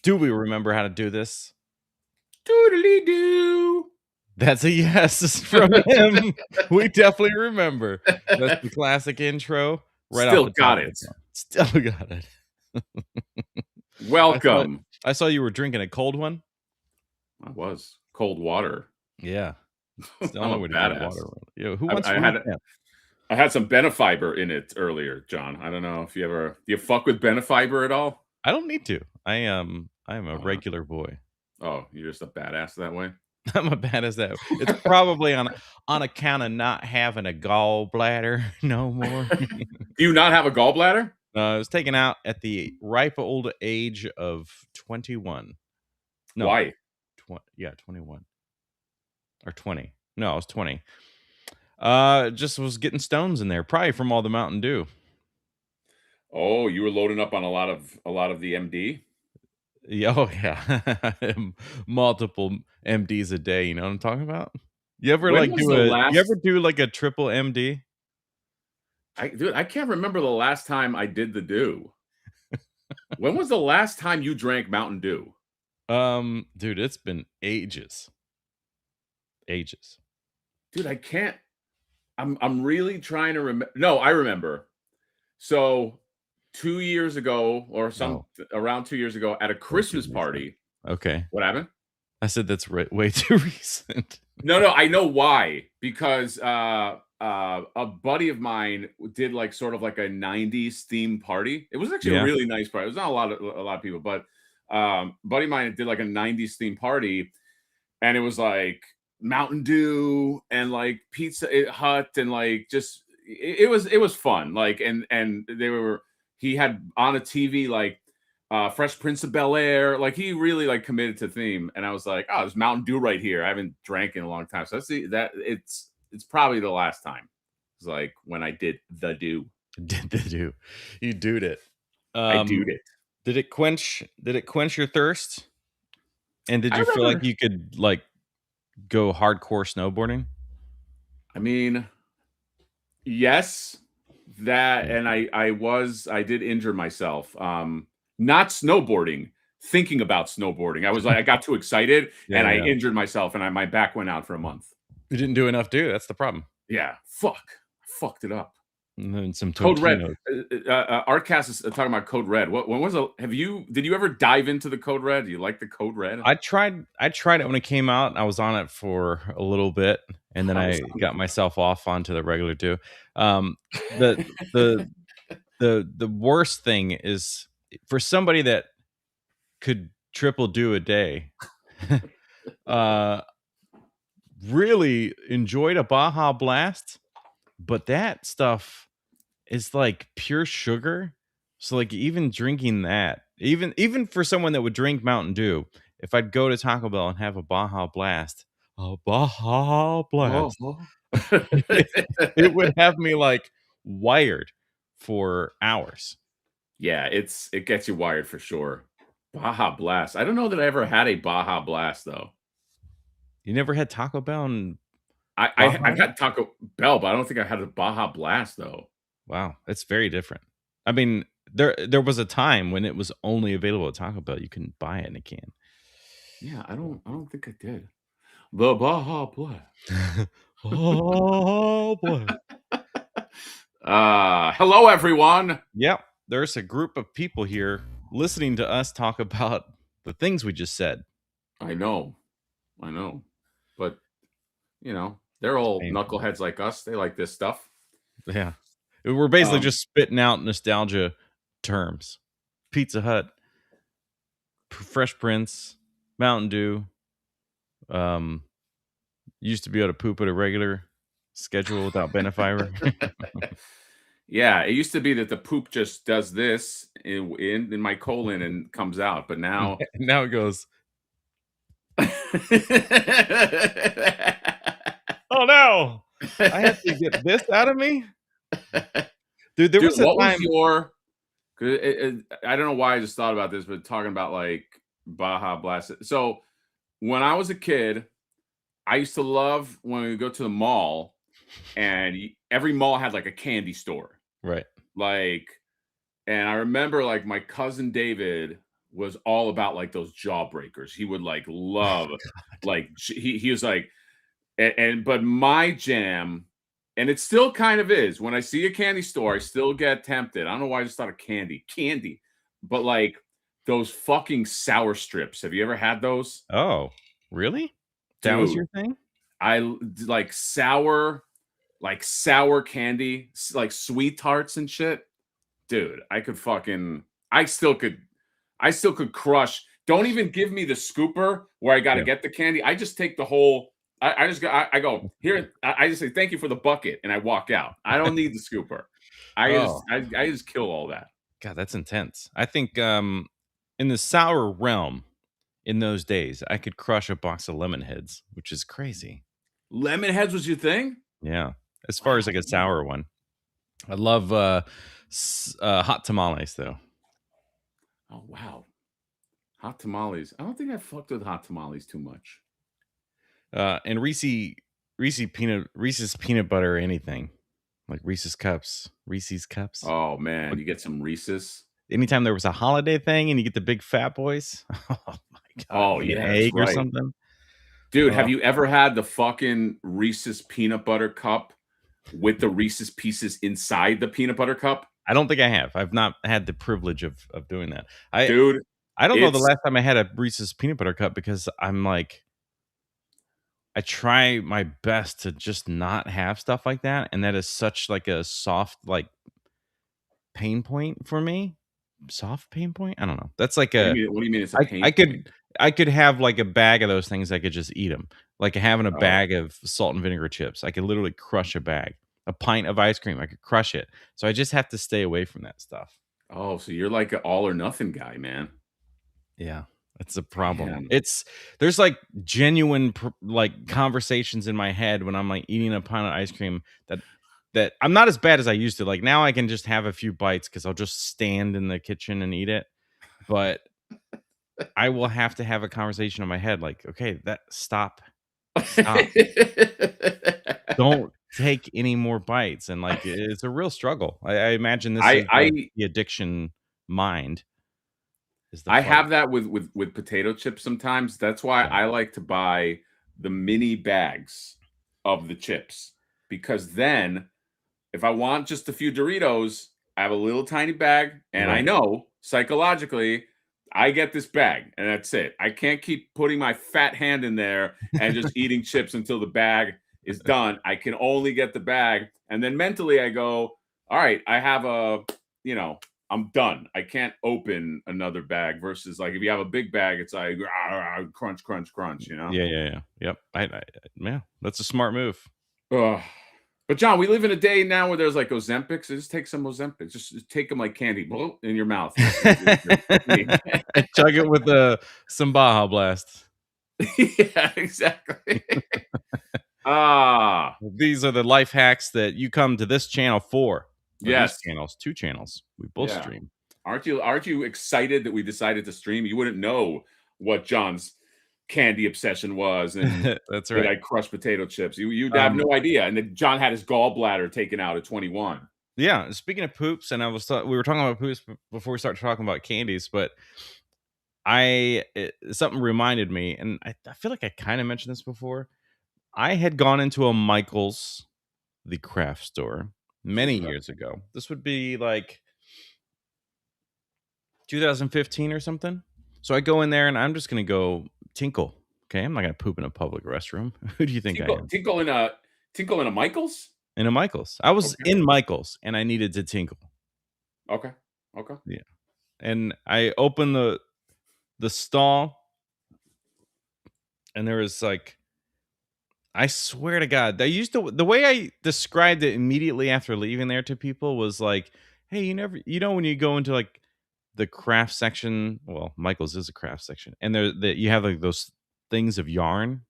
Do we remember how to do this? Doodly doo. That's a yes from him. We definitely remember. That's the classic intro right off Still the top got of the it. phone. Still got it. I saw Welcome. I saw you were drinking a cold one. I was cold water. Yeah. It's the I'm only a way to drink badass. water. Yo, who wants I root had beer? I had some Benefiber in it earlier, John. I don't know if do you fuck with Benefiber at all? I don't need to. I am a Uh, regular boy. oh, you're just a badass that way. I'm a bad as that. It's probably on account of not having a gallbladder no more. Do you not have a gallbladder? It was taken out at the ripe old age of 21. No, Why? 21 or 20. No, I was 20. Just was getting stones in there, probably from all the Mountain Dew. Oh, you were loading up on a lot of the MD? Yeah, oh yeah, multiple MDs a day. You know what I'm talking about? You ever When like was the you ever last do like a triple MD? I can't remember the last time I did the do. When was the last time you drank Mountain Dew? Dude, it's been ages. Ages. Dude, I can't I'm really trying to remember. No, I remember. So 2 years ago or Oh, around 2 years ago at a way too Christmas recent. party. Okay. What happened? I said that's way too recent. No, I know why. Because a buddy of mine did like sort of like a 90s theme party. It was actually a Yeah. really nice party. It was not a lot of people, but buddy of mine did like a 90s theme party, and it was like Mountain Dew and like Pizza Hut and like just it was fun. Like and they were he had on a TV like Fresh Prince of Bel Air. Like he really like committed to theme, and I was like, oh, there's Mountain Dew right here. I haven't drank in a long time, so it's probably the last time. It's like when I did the do. Did the do. You doed it. I do it. Did it quench your thirst? And did I you feel like remember. you could like go hardcore snowboarding? I mean, yes, that Yeah. and I did injure myself. Not snowboarding, thinking about snowboarding. I got too excited Yeah, and I yeah. injured myself and my back went out for a month. You didn't do enough do. That's the problem. Yeah, fuck. I fucked it up. And then some Code Red. Totinos. Artcast is talking about Code Red. When was it? Did you ever dive into the Code Red? Do you like the Code Red? I tried it when it came out. I was on it for a little bit, and then I was I on it got for myself off onto the regular do. The the the worst thing is for somebody that could triple do a day, uh, really enjoyed a Baja Blast, but that stuff is like pure sugar. So like even drinking that, even for someone that would drink Mountain Dew, if I'd go to Taco Bell and have a Baja Blast, Oh. it would have me like wired for hours. Yeah, it gets you wired for sure. Baja Blast. I don't know that I ever had a Baja Blast though. You never had Taco Bell and I've Baja? had Taco Bell, but I don't think I had a Baja Blast though. Wow, it's very different. I mean, there was a time when it was only available at Taco Bell. You couldn't buy it in a can. Yeah, I don't think I did. The Baja Blast. Oh boy. Hello everyone. Yep, there's a group of people here listening to us talk about the things we just said. I know. I know. But you know, they're It's all painful. knuckleheads like us. They like this stuff. Yeah. We're basically Um, just spitting out nostalgia terms. Pizza Hut, Fresh Prince, Mountain Dew. Um, used to be able to poop at a regular schedule without Benefiber. yeah, it used to be that the poop just does this in my colon and comes out, but now Now it goes, oh no, I have to get this out of me. Dude, there Dude, was a what was time. your? 'Cause I don't know why I just thought about this, but talking about like Baja Blast. So when I was a kid, I used to love when we go to the mall, and every mall had like a candy store. Right. Like, and I remember like my cousin David was all about like those jawbreakers. He would like love God. like he was like but my jam, and it still kind of is. When I see a candy store, I still get tempted. I don't know why I just thought of candy, but like those fucking sour strips. Have you ever had those, Oh, really? That was dude? your thing? Like sour candy, like sweet tarts and shit, dude. I still could crush. Don't even give me the scooper where I got to Yeah. get the candy. I just take the whole. I just go. I go here. I just say thank you for the bucket, and I walk out. I don't need the scooper. Oh, I just kill all that. God, that's intense. I think, in the sour realm, in those days, I could crush a box of lemon heads, which is crazy. Lemon heads was your thing? Yeah. As far as, Wow. like, a sour one. I love, hot tamales, though. Oh wow. Hot tamales. I don't think I fucked with hot tamales too much. And Reese's peanut butter or anything, like Reese's Cups. Oh man, But you get some Reese's. anytime there was a holiday thing and you get the big fat boys, oh my god, Oh with an yeah, that's egg or right. something. Dude, have Oh, you ever had the fucking Reese's peanut butter cup with the Reese's pieces inside the peanut butter cup? I don't think I have. I've not had the privilege of doing that. I Dude, I don't know the it's last time I had a Reese's peanut butter cup because I'm like I try my best to just not have stuff like that, and that is such like a soft like pain point for me. Soft pain point? I don't know. That's like a what do you mean it's a I I pain could point? I could have like a bag of those things, I could just eat them. Like having a Oh. bag of salt and vinegar chips. I could literally crush a bag. A pint of ice cream, I could crush it. So I just have to stay away from that stuff. Oh, so you're like an all or nothing guy, man. Yeah, that's a problem. Damn. It's there's like genuine like conversations in my head when I'm like eating a pint of ice cream that I'm not as bad as I used to. Like now I can just have a few bites because I'll just stand in the kitchen and eat it. But I will have to have a conversation in my head like, okay, that stop. Don't take any more bites. And like it's a real struggle. I imagine this is I the addiction mind is the I fight. have that with potato chips sometimes. That's why Yeah. I like to buy the mini bags of the chips, because then if I want just a few Doritos, I have a little tiny bag, and I Right. know psychologically I get this bag and that's it. I can't keep putting my fat hand in there and just eating chips until the bag is done. I can only get the bag, and then mentally I go, all right, I have you know, I'm done. I can't open another bag versus like if you have a big bag, it's like crunch, crunch, crunch, you know? Yeah. Yep. Yeah, that's a smart move. Ugh. But John, we live in a day now where there's like Ozempics. So just take some Ozempics. Just take them like candy in your mouth. Chug it with, some Baja Blast. Yeah, exactly. Ah, These are the life hacks that you come to this channel for, or these yes. channels, 2 channels. We both Yeah. stream. Aren't you excited that we decided to stream? You wouldn't know what John's candy obsession was and That's that right. I crush potato chips. You'd have Um, no idea. And that John had his gallbladder taken out at 21. yeah, speaking of poops, and we were talking about poops before we start talking about candies, but something reminded me, and I feel like I kinda mentioned this before. I had gone into a Michael's, the craft store, many Okay. years ago. This would be like 2015 or something. So I go in there and I'm just gonna go tinkle. Okay, I'm not gonna poop in a public restroom. Who do you think I Tinkle, am? tinkle in a Michaels? In a Michaels. I was Okay. in Michaels and I needed to tinkle. Okay. Okay. Yeah. And I opened the stall and there was like I swear to God, they used to the way I described it immediately after leaving there to people was like, hey, you know when you go into like the craft section, well, Michael's is a craft section, and you have like those things of yarn,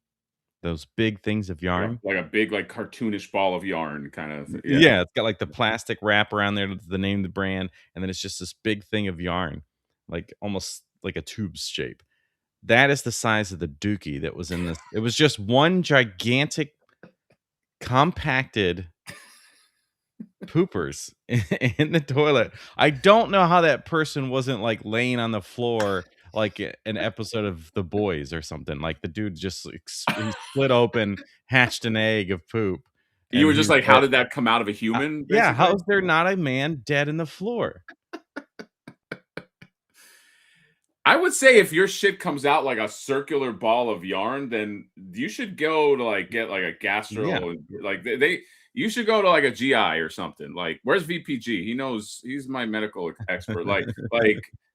those big things of yarn. Like a big, like cartoonish ball of yarn kind of. Yeah. Yeah, it's got like the plastic wrap around there with the name of the brand, and then it's just this big thing of yarn, like almost like a tube shape. That is the size of the dookie that was in this. It was just one gigantic compacted poopers in the toilet. I don't know how that person wasn't like laying on the floor like an episode of The Boys or something. Like the dude just he split open, hatched an egg of poop, You and were just he's like, how like, did that come out of a human, yeah, how basically? is there not a man dead in the floor? I would say if your shit comes out like a circular ball of yarn, then you should go to like get like a Yeah. gastro, like you should go to like a GI or something. Like, where's VPG? He knows, he's my medical expert. Like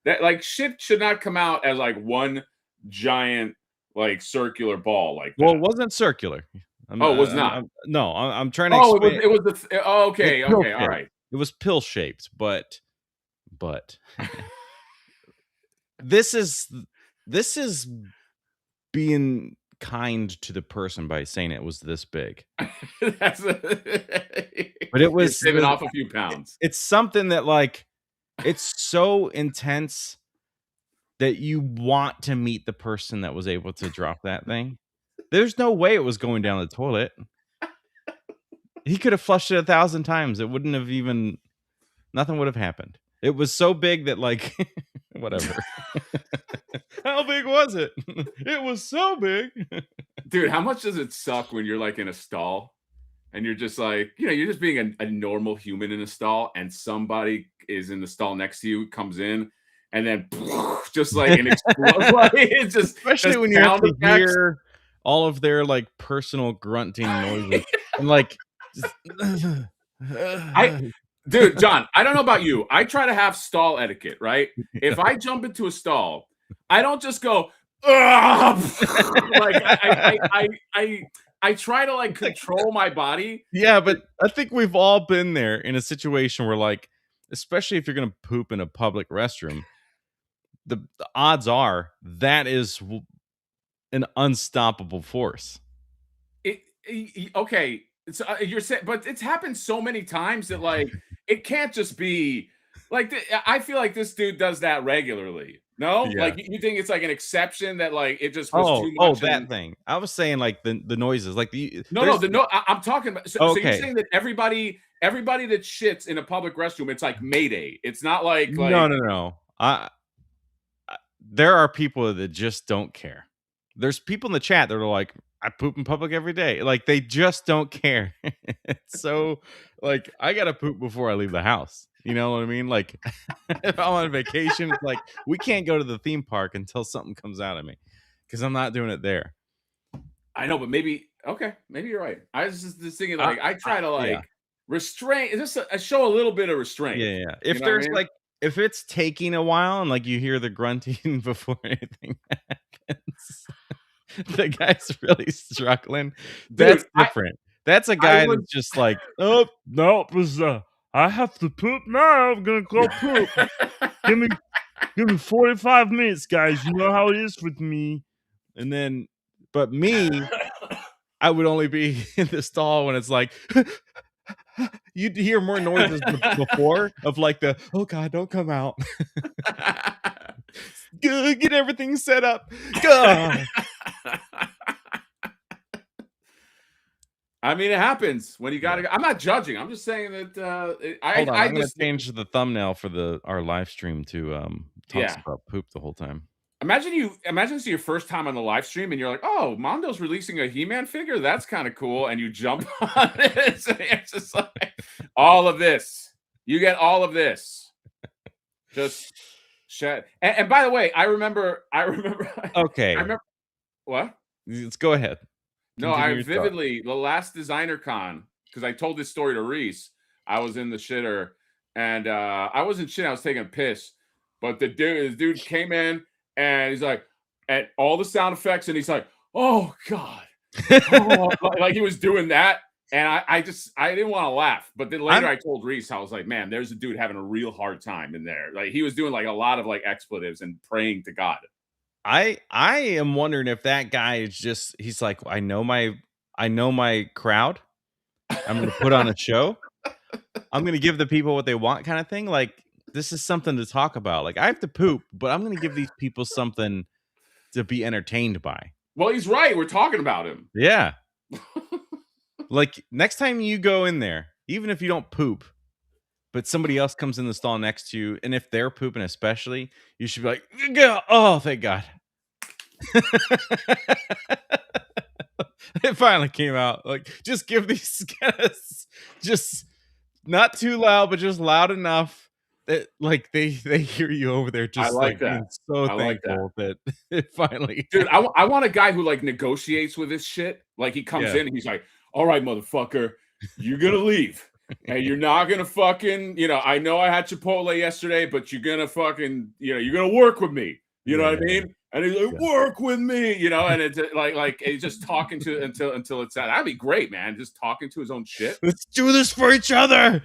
that, like shit should not come out as like one giant like circular ball like Well, it that. wasn't circular. Oh, it was not. No, I'm trying to Oh, explain. it was oh, It was okay, pill okay, all shaped. right. It was pill shaped, but this is being kind to the person by saying it was this big. That's But it you're was saving off a few pounds. it's something that like it's so intense that you want to meet the person that was able to drop that thing. There's no way it was going down the toilet. He could have flushed it 1,000 times. It wouldn't have even nothing would have happened. It was so big that like whatever. How big was it? It was so big. Dude, how much does it suck when you're like in a stall and you're just like, you're just being a normal human in a stall and somebody is in the stall next to you, comes in, and then just like an explode. Like, it's Especially just when you have sound to effects. hear all of their like personal grunting noises and like I Dude, John, I don't know about you. I try to have stall etiquette, right? If I jump into a stall, I don't just go, like I try to like control my body. yeah, but I think we've all been there in a situation where like, especially if you're gonna poop in a public restroom, the odds are that is an unstoppable force. Okay, so you're saying, but it's happened so many times that like it can't just be like I feel like this dude does that regularly. No, Yeah. like you think it's like an exception that like it just was Oh, too oh, much that and thing. I was saying like the noises, like no, there's no. I'm talking about. So you're okay. saying that everybody that shits in a public restroom, it's like Mayday. It's not like No, no, no. There are people that just don't care. There's people in the chat that are like, I poop in public every day. Like they just don't care. So like I gotta poop before I leave the house. You know what I mean? Like if I'm on vacation, it's like we can't go to the theme park until something comes out of me because I'm not doing it there. I know, but maybe okay, maybe you're right. I was just thinking like I try to Yeah. like restrain, just show a little bit of restraint. Yeah, yeah. You If know what I there's mean? like if it's taking a while and like you hear the grunting before anything happens, the guy's really struggling. That's Dude, different. That's a I guy would that's just like, oh no, I have to poop now. I'm gonna go poop. Give me 45 minutes, guys. You know how it is with me. And then, but me, I would only be in the stall when it's like. You'd hear more noises before of like the oh god don't come out get everything set up. I mean, it happens when you gotta go. I'm not judging. I'm just saying that Hold on, I I'm gonna just change the thumbnail for our live stream to talks yeah. about poop the whole time. Imagine this is your first time on the live stream and you're like, oh, Mondo's releasing a He-Man figure. That's kind of cool. And you jump on it. So it's just like all of this. You get all of this. Just shut. And by the way, I remember. Okay, I remember what? let's go ahead. No, Continue I your thought. vividly the last designer con because I told this story to Reese. I was in the shitter and I wasn't shitting. I was taking a piss, but the dude came in and he's like, at all the sound effects, and he's like, "Oh God," oh, like he was doing that, and I didn't want to laugh, but then later I told Reese, I was like, "Man, there's a dude having a real hard time in there. Like he was doing like a lot of like expletives and praying to God." I am wondering if that guy is just he's like I know my crowd. I'm gonna put on a show. I'm gonna give the people what they want, kind of thing. Like this is something to talk about. Like I have to poop, but I'm gonna give these people something to be entertained by. Well, he's right. We're talking about him. Yeah. Like next time you go in there, even if you don't poop, but somebody else comes in the stall next to you, and if they're pooping especially, you should be like, "Yeah, oh, thank God." It finally came out. Like, just give these guys just not too loud, but just loud enough that like they hear you over there, I just like like that. being so I like that. thankful that it finally Dude, I want a guy who, like, negotiates with this shit. Like, he comes yeah. in and he's like, "All right, motherfucker, you're gonna leave, and you're not gonna fucking, I know I had Chipotle yesterday, but you're gonna fucking, you're gonna work with me." You know Yeah, what I yeah, mean? And he's like, yeah. "Work with me," and it's like he's just talking to until it's out. That'd be great, man. Just talking to his own shit. Let's do this for each other.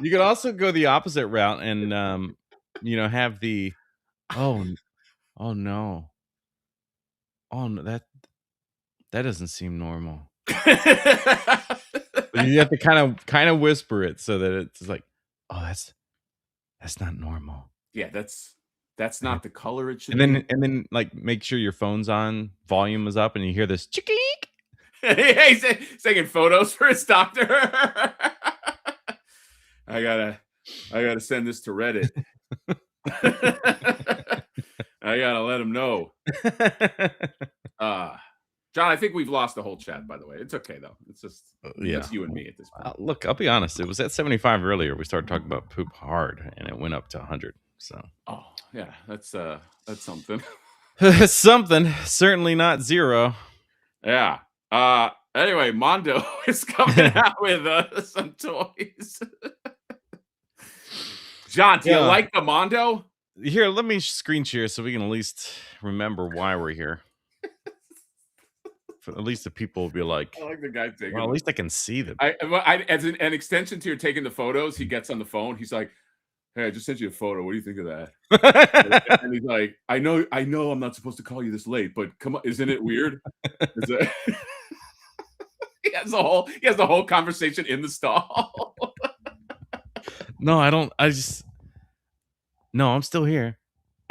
You could also go the opposite route and have the oh oh no. Oh no, that doesn't seem normal. You have to kind of whisper it so that it's like, "Oh, that's not normal." Yeah, that's And then not the color it should and then be. and then, like, make sure your phone's on, volume is up, and you hear this "chickeek." He's taking photos for his doctor. I gotta send this to Reddit. I gotta let him know. Uh John, I think we've lost the whole chat, by the way. It's okay though. It's Yeah. just you and me at this point. Look, I'll be honest, it was at 75 earlier, we started talking about poop hard, and it went up to 100, so Oh, yeah, that's something. something, certainly not 0. Yeah. Anyway, Mondo is coming out with some toys. John, do you Yeah. like the Mondo? Here, let me screen share so we can at least remember why we're here. For at least the people will be like, I like the guy taking "Well, at them. least I can see them." As an extension to your taking the photos, he gets on the phone. He's like, "Hey, I just sent you a photo. What do you think of that?" And he's like, I know, I'm not supposed to call you this late, but come on, isn't it weird?" Is it- he has the whole conversation in the stall. No, I don't no, I'm still here.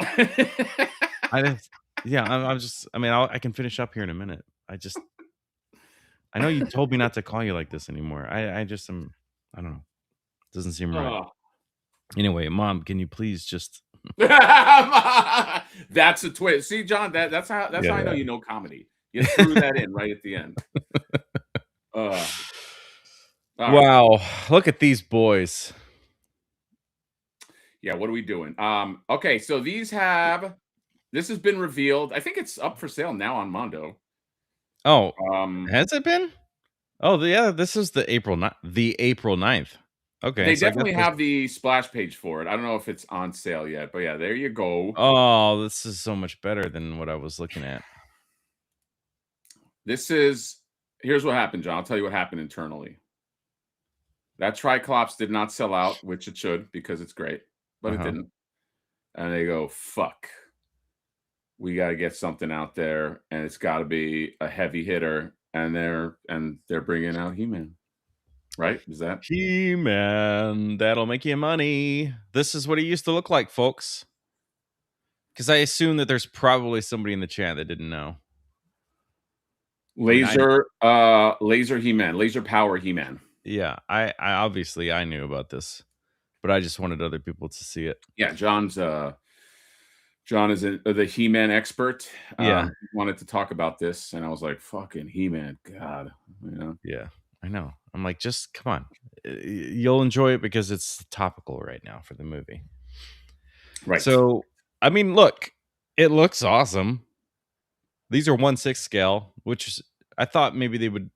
I just yeah, I'm just I mean, I can finish up here in a minute. I know you told me not to call you like this anymore. I just am I don't know. Doesn't seem right. Oh. Anyway, mom, can you please just That's a twist. See, John, that's how I know yeah. you know comedy. You threw that in right at the end. All right. Wow, look at these boys. Yeah, what are we doing? Okay, so this has been revealed. I think it's up for sale now on Mondo. Oh, Um, has it been? Oh, yeah, this is the April 9th. Okay, they so I guess definitely this have the splash page for it. I don't know if it's on sale yet, but yeah, there you go. oh, this is so much better than what I was looking at. Here's what happened, John. I'll tell you what happened internally. That Triclops did not sell out, which it should because it's great, but it Uh-huh. didn't. And they go, fuck. We got to get something out there, and it's got to be a heavy hitter. And they're bringing out He-Man, right? Is that He-Man, that'll make you money. This is what he used to look like, folks. Because I assume that there's probably somebody in the chat that didn't know. I mean, laser He-Man, laser power He-Man? yeah, I obviously I knew about this, but I just wanted other people to see it. Yeah, John is the He-Man expert. Yeah. He wanted to talk about this, and I was like, "Fucking He-Man, God, Yeah, I know. I'm like, just come on. You'll enjoy it because it's topical right now for the movie. right?" So, I mean, look, it looks awesome. These are 1/6 scale, which is, I thought maybe they would.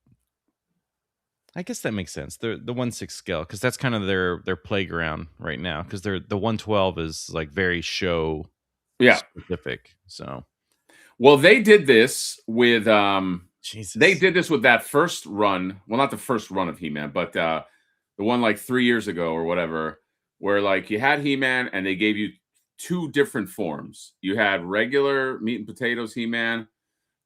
I guess that makes sense. They're the 1/6 scale because that's kind of their playground right now. Because the 112 is like very show Yeah. specific. So Well, they did this with Jesus, that first run. Well, not the first run of He-Man, but the one like 3 years ago or whatever, where like you had He-Man and they gave you two different forms. You had regular meat and potatoes He-Man.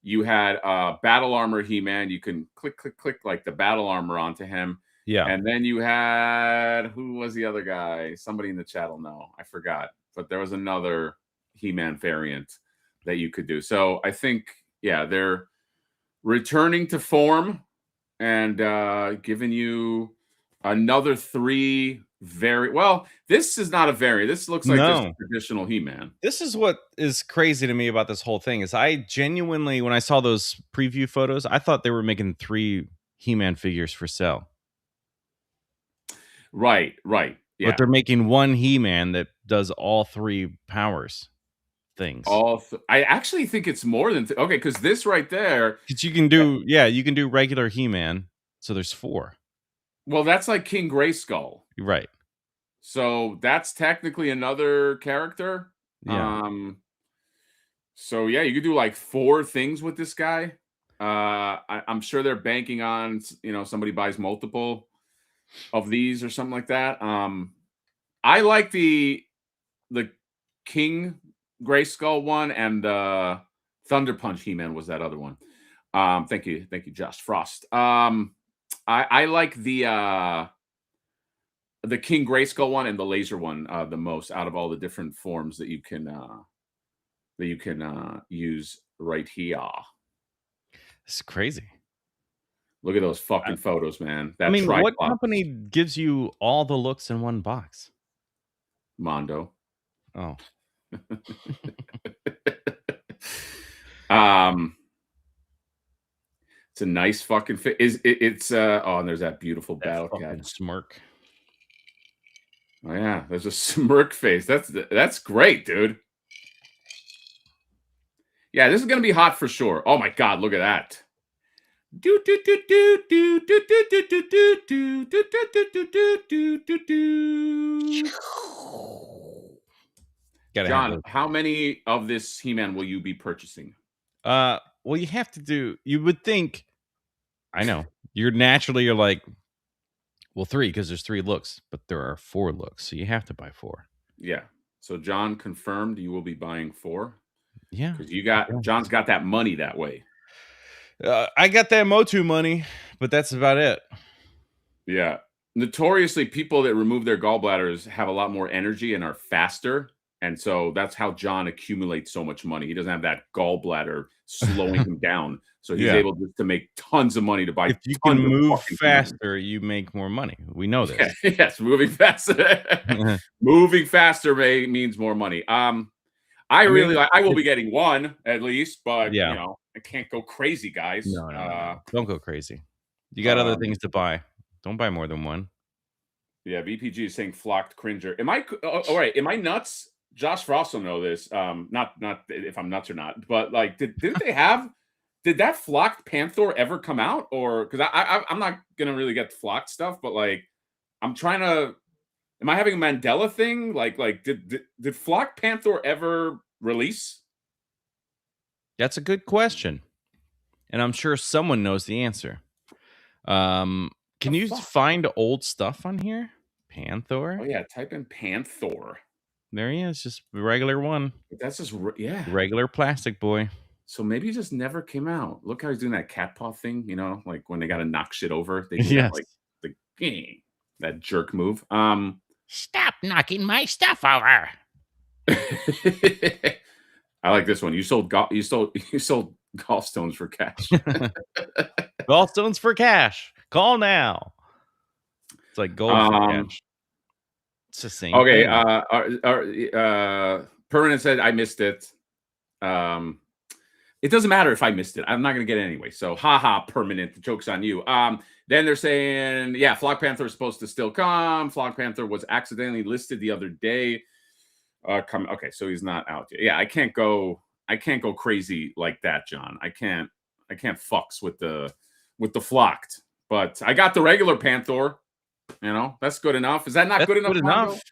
You had battle armor He-Man. You can click like the battle armor onto him. yeah, And then you had, who was the other guy? Somebody in the chat will know. I forgot. But there was another He-Man variant that you could do. So I think, yeah, they're returning to form and giving you Another 3 very well, this is not a variant. This looks like just a No. traditional He-Man. This is what is crazy to me about this whole thing is I genuinely, when I saw those preview photos, I thought they were making 3 He-Man figures for sale. Right, right. But Yeah. they're making 1 He-Man that does all 3 powers things. I actually think it's more than okay, because this right there, 'Cause you can do yeah, you can do regular He-Man, so there's 4. well, that's like King Grayskull. Right. So that's technically another character. Yeah. Um, so yeah, you could do like 4 things with this guy. I'm sure they're banking on somebody buys multiple of these or something like that. I like the King Grayskull one, and Thunder Punch He-Man was that other one. Thank you, Josh Frost. I like the King Grayskull one and the laser one the most out of all the different forms that you can use right here. It's crazy. Look at those I fucking photos, man. I That mean, what Tripods company gives you all the looks in one box? Mondo. Oh. um, it's a nice fucking fit. It's oh, and there's that beautiful That battle cat. fucking smirk. Oh yeah, there's a smirk face. That's great, dude. Yeah, this is gonna be hot for sure. Oh my god, look at that. Do do do do do do do do do do do do do do do do do. Gotta have John, those. how many of this He-Man will you be purchasing? Well, you have to do you would think I know. You're like, well, 3 because there's 3 looks, but there are 4 looks, so you have to buy 4. Yeah. So John confirmed you will be buying 4 Yeah. because I guess. John's got that money that way. I got that MOTU money, but that's about it. Yeah. Notoriously, people that remove their gallbladders have a lot more energy and are faster. And so that's how John accumulates so much money. He doesn't have that gallbladder slowing him down. So he's Yeah. able to make tons of money to buy If you can tons of move fucking He-Man. faster, you make more money. We know Yeah, this. yes, moving faster. Moving faster means more money. I I really mean, like. I will if be getting one at least, but yeah. I can't go crazy, guys. No, no, no, no. Don't go crazy. You got other things to buy. Don't buy more than 1. Yeah, BPG is saying flocked cringer. Am I all right? Am I nuts? Josh Frost will know this. Not if I'm nuts or not, but like, didn't they have? Did that flocked Panther ever come out? Or because I'm not gonna really get flocked stuff, but like, I'm trying to. Am I having a Mandela thing? Like did flocked Panther ever release? That's a good question, and I'm sure someone knows the answer. The Can you fuck? find old stuff on here? Oh Panther? yeah, type in Panther. There he is, just a regular one. That's just yeah. Regular plastic boy. So maybe it just never came out. Look how he's doing that cat paw thing, like when they gotta knock shit over, they do that Yes. like the that jerk move. Stop knocking my stuff over. I like this one. You sold gallstones for cash. Gallstones for cash. Call now. It's like gold for um cash. It's the same okay, thing. Permanent said I missed it. It doesn't matter if I missed it. I'm not gonna get it anyway. So haha, Permanent. The joke's on you. Then they're saying, yeah, Flock Panther is supposed to still come. Flock Panther was accidentally listed the other day. Okay, so he's not out yet. Yeah, I can't go crazy like that, John. I can't fucks with the flocked. But I got the regular Panther. That's good enough. Is that not That's good enough, good Mondo? enough.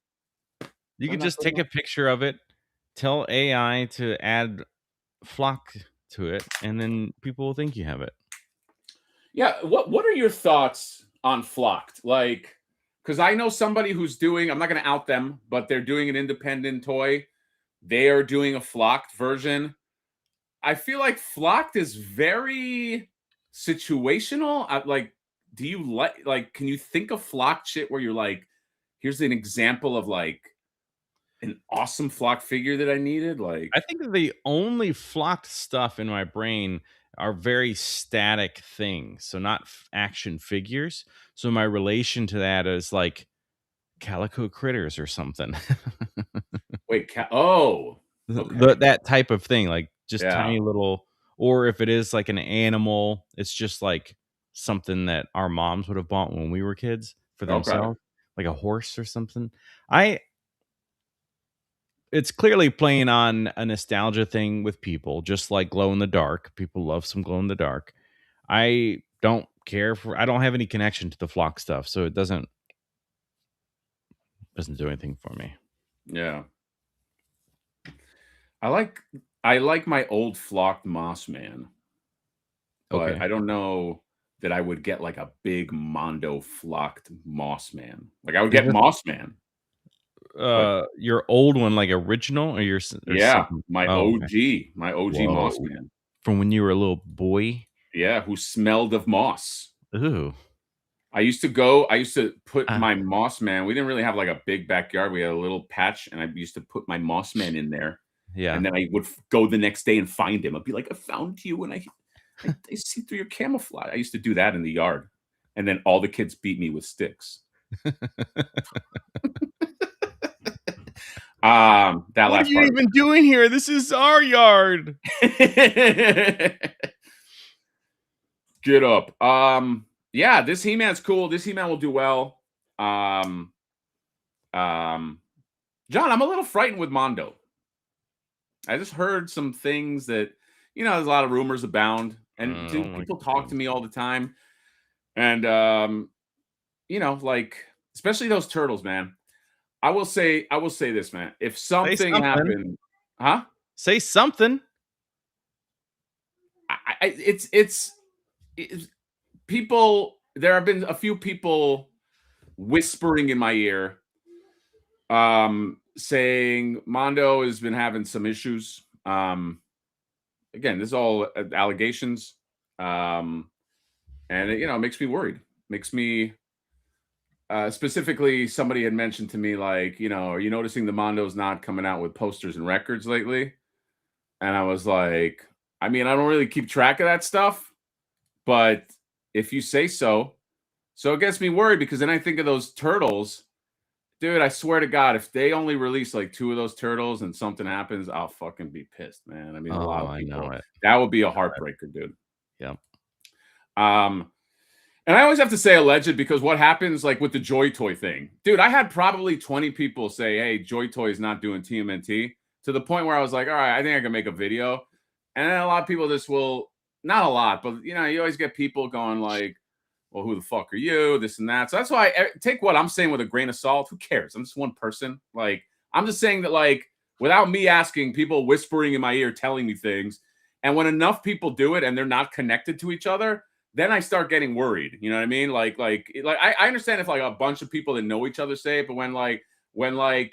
You That could not just good take enough? a picture of it, tell AI to add flock to it, and then people will think you have it. Yeah, what are your thoughts on Flocked? Like, because I know somebody who's doing, I'm not going to out them, but they're doing an independent toy. They are doing a Flocked version. I feel like Flocked is very situational. Like, do you like, can you think of Flocked shit where you're like, here's an example of like an awesome Flocked figure that I needed? Like, I think the only flocked stuff in my brain are very static things, so not action figures. So my relation to that is like Calico Critters or something. Wait, oh, okay. That type of thing, like just Yeah. tiny little, or if it is like an animal, it's just like something that our moms would have bought when we were kids for Okay. themselves, like a horse or something. I It's clearly playing on a nostalgia thing with people, just like glow in the dark. People love some glow in the dark. I don't care for I don't have any connection to the flock stuff, so it doesn't do anything for me. Yeah. I like I like my old flocked Moss Man, but Okay. I don't know that I would get like a big Mondo flocked Moss Man. Like I would Is get this Moss Man, but your old one, like original, or or yeah, something? my Oh, okay. OG, my OG Moss Whoa. Man. From when you were a little boy? Yeah, who smelled of moss. Ooh. I used to put Uh, my Moss Man. We didn't really have like a big backyard. We had a little patch, and I used to put my Moss Man in there. yeah. And then I would go the next day and find him. I'd be like, I found you, and I see through your camouflage. I used to do that in the yard, and then all the kids beat me with sticks. That What are last you part. even doing here? This is our yard. Get up. Yeah, this He-Man's cool. This He-Man will do well. Um, um, John, I'm a little frightened with Mondo. I just heard some things that, there's a lot of rumors abound, and I don't like people talk to rumors. me all the time, and like especially those turtles, man. I will say this, man. If Say something something. happened, huh? Say something. It's people. There have been a few people whispering in my ear, saying Mondo has been having some issues. Again, this is all allegations, and it makes me worried. Makes me specifically, somebody had mentioned to me, like, are you noticing the Mondo's not coming out with posters and records lately? And I was like, I mean, I don't really keep track of that stuff, but if you say so. So it gets me worried, because then I think of those turtles. Dude, I swear to God, if they only release like two of those turtles and something happens, I'll fucking be pissed, man. I mean, a lot Oh, of I know people, it. that would be a heartbreaker, dude. Yep. Um, and I always have to say alleged, because what happens like with the Joy Toy thing, dude, I had probably 20 people say, hey, Joy Toy is not doing TMNT, to the point where I was like, all right, I think I can make a video. And then a lot of people just will, not a lot, but you always get people going like, well, who the fuck are you? This and that. So that's why I take what I'm saying with a grain of salt. Who cares? I'm just one person. Like, I'm just saying that, like, without me asking, people whispering in my ear, telling me things. And when enough people do it and they're not connected to each other, then I start getting worried. You know what I mean? I understand if like a bunch of people that know each other say it, but when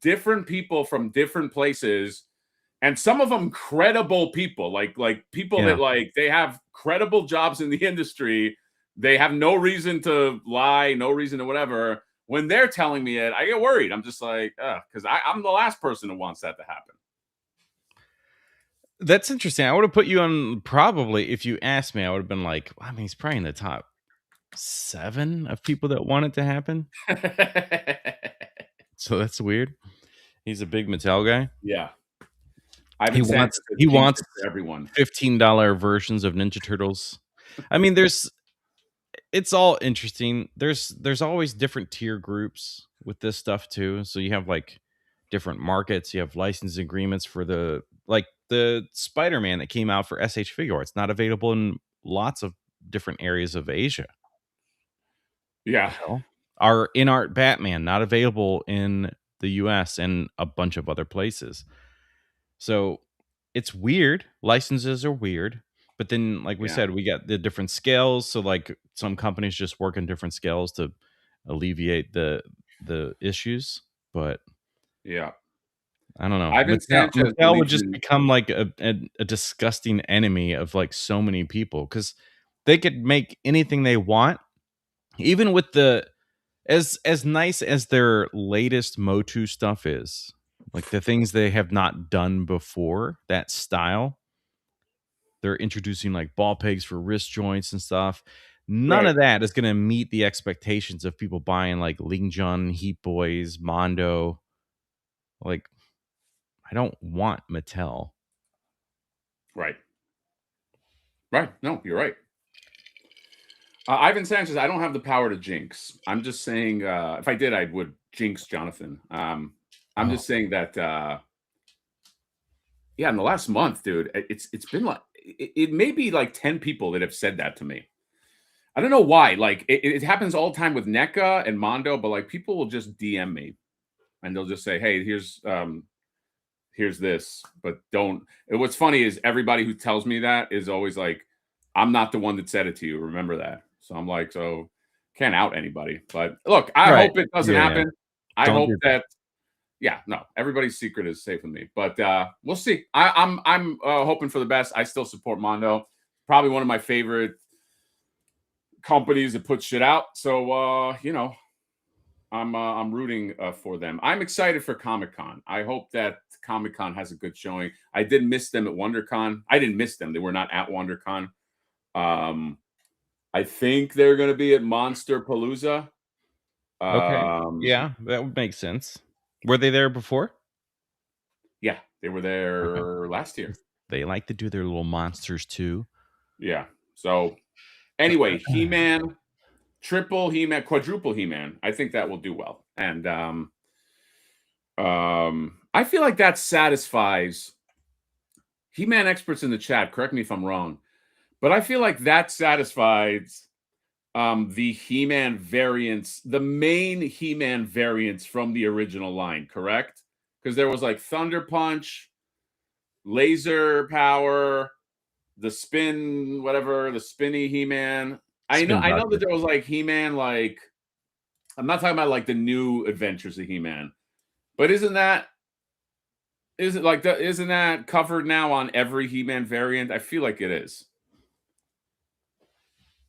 different people from different places, and some of them credible people, like people Yeah. that like they have credible jobs in the industry, they have no reason to lie, no reason to whatever. When they're telling me it, I get worried. I'm just like, because I'm the last person who wants that to happen. That's interesting. I would have put you on, probably, if you asked me, I would have been like, I mean, he's probably in the top 7 of people that want it to happen. So that's weird. He's a big Mattel guy. Yeah, I've He been saying wants to he jinx wants it for everyone. $15 versions of Ninja Turtles. I mean, it's all interesting. There's always different tier groups with this stuff too. So you have like different markets. You have license agreements for the Spider-Man that came out for SH Figure. It's not available in lots of different areas of Asia. Yeah, You know? Our In Art Batman not available in the US and a bunch of other places. So it's weird. Licenses are weird. But then, like we yeah, said, we got the different scales. So like some companies just work in different scales to alleviate the issues. But yeah. I don't know. Ivan Sanchez Mattel would believes just in. become like a disgusting enemy of like so many people, because they could make anything they want, even with the as nice as their latest MOTU stuff is, like the things they have not done before, that style. they're introducing like ball pegs for wrist joints and stuff. None Right. of that is going to meet the expectations of people buying like Ling Jun, Heat Boys, Mondo. Like, I don't want Mattel. Right. Right. No, you're right. Ivan Sanchez, I don't have the power to jinx. I'm just saying, if I did, I would jinx Jonathan. I'm Oh, just saying that, yeah, in the last month, dude, it's been like it may be like 10 people that have said that to me. I don't know why. Like it happens all the time with NECA and Mondo, but like people will just DM me and they'll just say, "Hey, here's this," but don't. And what's funny is everybody who tells me that is always like, "I'm not the one that said it to you. Remember that." So I'm like, so can't out anybody. But look, I right. hope it doesn't Yeah, yeah. happen. I Don't hope do that. that yeah, no, everybody's secret is safe with me. But we'll see. I'm hoping for the best. I still support Mondo. Probably one of my favorite companies that put shit out. So I'm rooting for them. I'm excited for Comic Con. I hope that Comic Con has a good showing. I did miss them at WonderCon. I didn't miss them. They were not at WonderCon. Um, I think they're going to be at Monster Palooza. Okay. Yeah, that would make sense. Were they there before? Yeah, they were Okay. there last year. They like to do their little monsters too. Yeah. So anyway, He-Man, triple He-Man, quadruple He-Man. I think that will do well. And I feel like that satisfies He-Man experts in the chat. Correct me if I'm wrong, but I feel like that satisfies the He-Man variants, the main He-Man variants from the original line. Correct? Because there was like Thunder Punch, Laser Power, the Spin, whatever, the Spinny He-Man. Spin I know that Doctor. there was like He-Man, like I'm not talking about like the new Adventures of He-Man, but isn't that covered now on every He-Man variant? I feel like it is.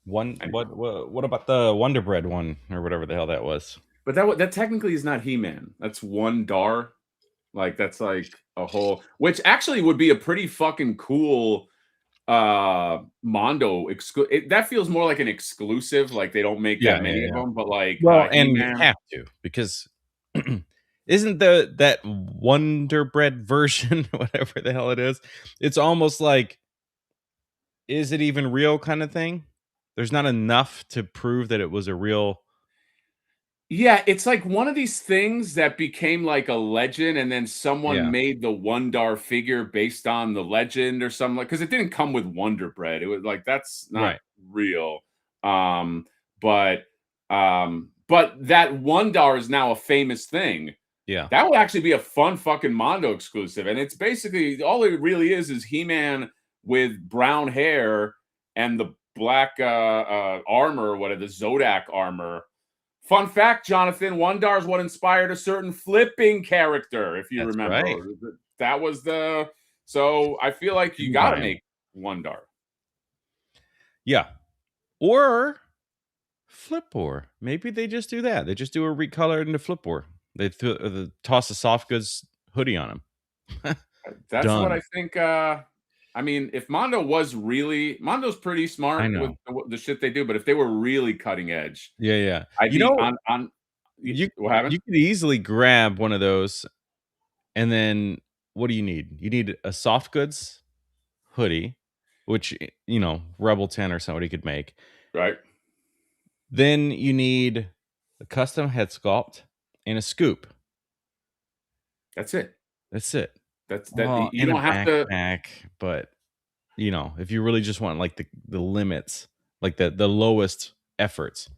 One Anyway, what about the Wonder Bread one or whatever the hell that was? but that technically is not He-Man. That's one Dar. Like that's like a whole, which actually would be a pretty fucking cool Mondo that feels more like an exclusive. Like they don't make Yeah, that yeah, many of yeah. them, but like Well, and you He-Man. have to because isn't that Wonder Bread version, whatever the hell it is, it's almost like, is it even real kind of thing? There's not enough to prove that it was a real. Yeah, it's like one of these things that became like a legend, and then someone Yeah, made the Wondar figure based on the legend or something like because it didn't come with Wonder Bread. It was like that's not right. real. Um, but but that Wondar is now a famous thing. Yeah. That would actually be a fun fucking Mondo exclusive. And it's basically all it really is He-Man with brown hair and the black armor, or whatever, the Zodak armor. Fun fact, Jonathan, Wondar is what inspired a certain flipping character, if you That's remember. right. That was the so I feel like you gotta Combine. make Wondar. Yeah. Or Flipboard. Maybe they just do that. They just do a recolor into Flipboard. They toss a soft goods hoodie on him. That's what Done. I think. I mean, if Mondo's pretty I smart with know. the shit they do, but if they were really cutting edge, Yeah, yeah. I'd You be know, on. you What happened? you could easily grab one of those, and then what do you need? You need a soft goods hoodie, which Rebel 10 or somebody could make. Right. Then you need a custom head sculpt and a scoop. That's it. That's it. That's that. Well, You and a don't have to. backpack, but if you really just want like the limits, like the lowest efforts.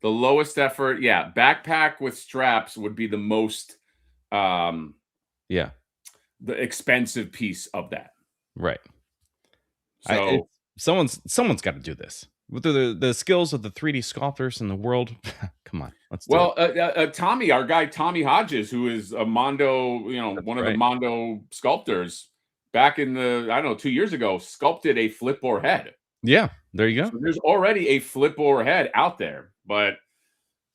The lowest effort, yeah. Backpack with straps would be the most um Yeah, the expensive piece of that. right. So Someone's got to do this with the skills of the 3D sculptors in the world. Come on, let's do it. well, Tommy, our guy Tommy Hodges, who is a Mondo, That's one of the right. Mondo sculptors, back in the I don't know 2 years ago, sculpted a flipboard head. Yeah, there you go. So there's already a flipboard head out there, but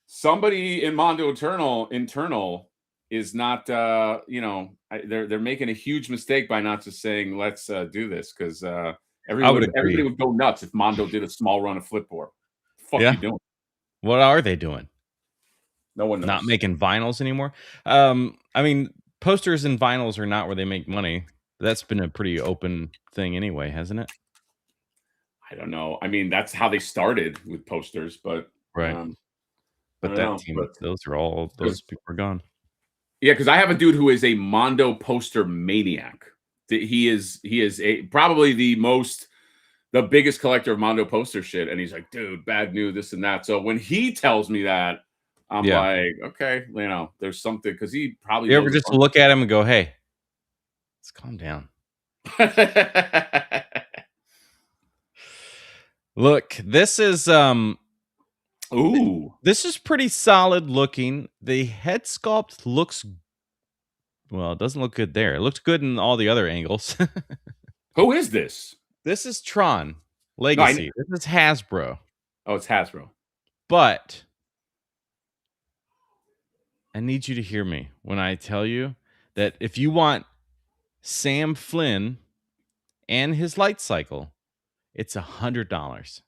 somebody in Mondo internal is not, they're making a huge mistake by not just saying let's do this, because I would everybody agree. would go nuts if Mondo did a small run of Flipboard. Fuck Yeah. you doing? What are they doing? No one Not knows. making vinyls anymore? I mean, posters and vinyls are not where they make money. That's been a pretty open thing anyway, hasn't it? I don't know. I mean, that's how they started with posters, but Right. um, I But don't that know. team, But those because people are gone. yeah, because I have a dude who is a Mondo poster maniac. He is probably the biggest collector of Mondo poster shit, and he's like, dude, bad news, this and that. So when he tells me that, I'm Yeah. like, okay, there's something, because he probably You ever knows a just bunch. look at him and go, "Hey, let's calm down." Look, Ooh, this is pretty solid looking. The head sculpt looks well, it doesn't look good there. It looks good in all the other angles. who is this? This is Tron No, Legacy. This is Hasbro. oh, it's Hasbro. But I need you to hear me when I tell you that if you want Sam Flynn and his light cycle, it's $100.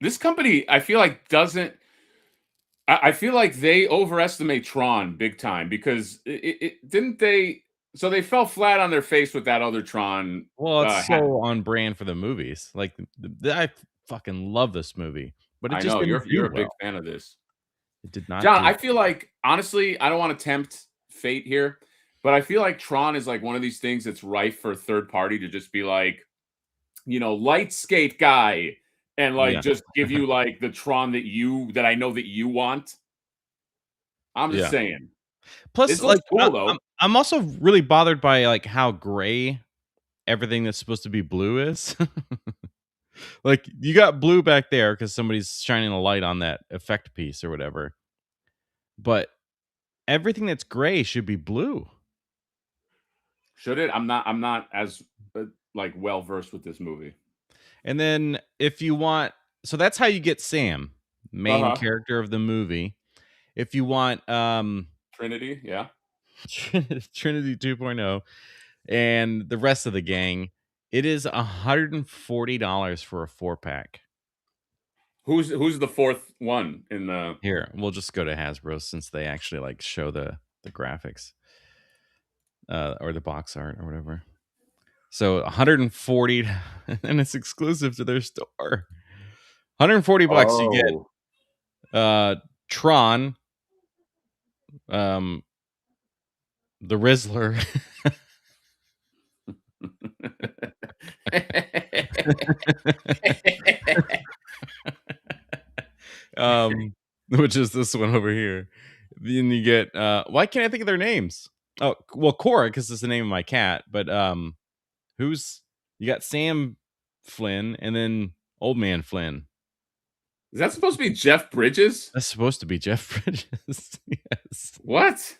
This company, I feel like, doesn't. I feel like they overestimate Tron big time, because it didn't they. So they fell flat on their face with that other Tron. Well, it's Hat. so on brand for the movies. Like, I fucking love this movie, but it I just know didn't you're do a big well. fan of this, It did not John. do I feel like, honestly, I don't want to tempt fate here, but I feel like Tron is like one of these things that's rife for a third party to just be like, light skate guy, and like yeah. just give you like the Tron that I know that you want. I'm just Yeah. saying. Plus, This looks like, cool though. I'm also really bothered by, like, how gray everything that's supposed to be blue is. Like, you got blue back there because somebody's shining a light on that effect piece or whatever, but everything that's gray should be blue. Should it? I'm not as like well versed with this movie. And then if you want so that's how you get Sam, main Uh-huh. character of the movie. If you want, Trinity, yeah. Trinity 2.0 and the rest of the gang, it is $140 for a 4-pack. Who's the fourth one in the Here, we'll just go to Hasbro since they actually, like, show the graphics, or the box art or whatever. So 140 and it's exclusive to their store. 140 bucks, you get, Oh. Tron, um, the Rizzler, which is this one over here. Then you get, why can't I think of their names? Oh, well, Cora, because it's the name of my cat, but, who's you got Sam Flynn and then Old Man Flynn. Is that supposed to be Jeff Bridges? That's supposed to be Jeff Bridges. Yes. What?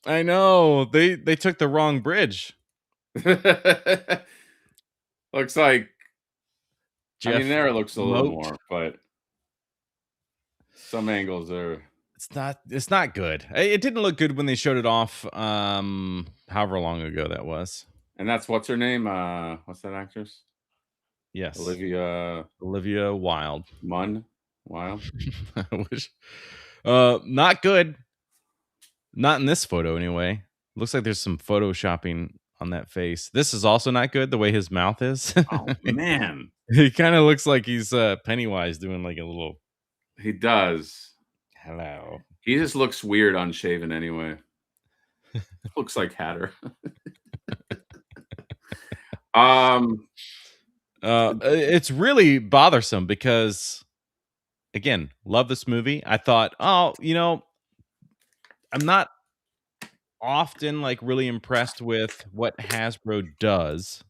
I know. They took the wrong bridge. Looks like, I mean, Jeff there it looks a little Moat. more, but some angles are. It's not good. It didn't look good when they showed it off, however long ago that was. And that's, what's her name? What's that actress? Yes. Olivia Olivia Wilde. Munn. Wild. I wish. Not good. Not in this photo anyway. Looks like there's some photoshopping on that face. This is also not good, the way his mouth is. Oh man, He kind of looks like he's Pennywise doing like a little he does. hello. He just looks weird unshaven anyway. Looks like Hatter. um, It's really bothersome because, again, love this movie. I thought, oh, I'm not often like really impressed with what Hasbro does.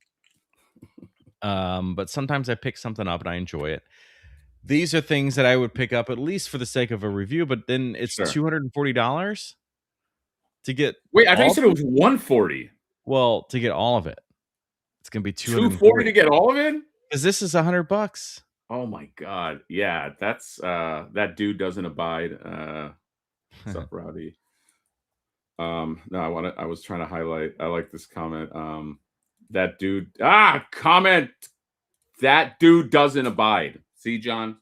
But sometimes I pick something up and I enjoy it. These are things that I would pick up at least for the sake of a review, but then it's sure. $240 to get Wait, I thought you all said it was 140. well, to get all of it. It's gonna be 240 to get all of it? because this is $100. Oh my god. Yeah, that's that dude doesn't abide. What's up, Rowdy? No, I was trying to highlight. I like this comment. That dude comment. That dude doesn't abide. See, John?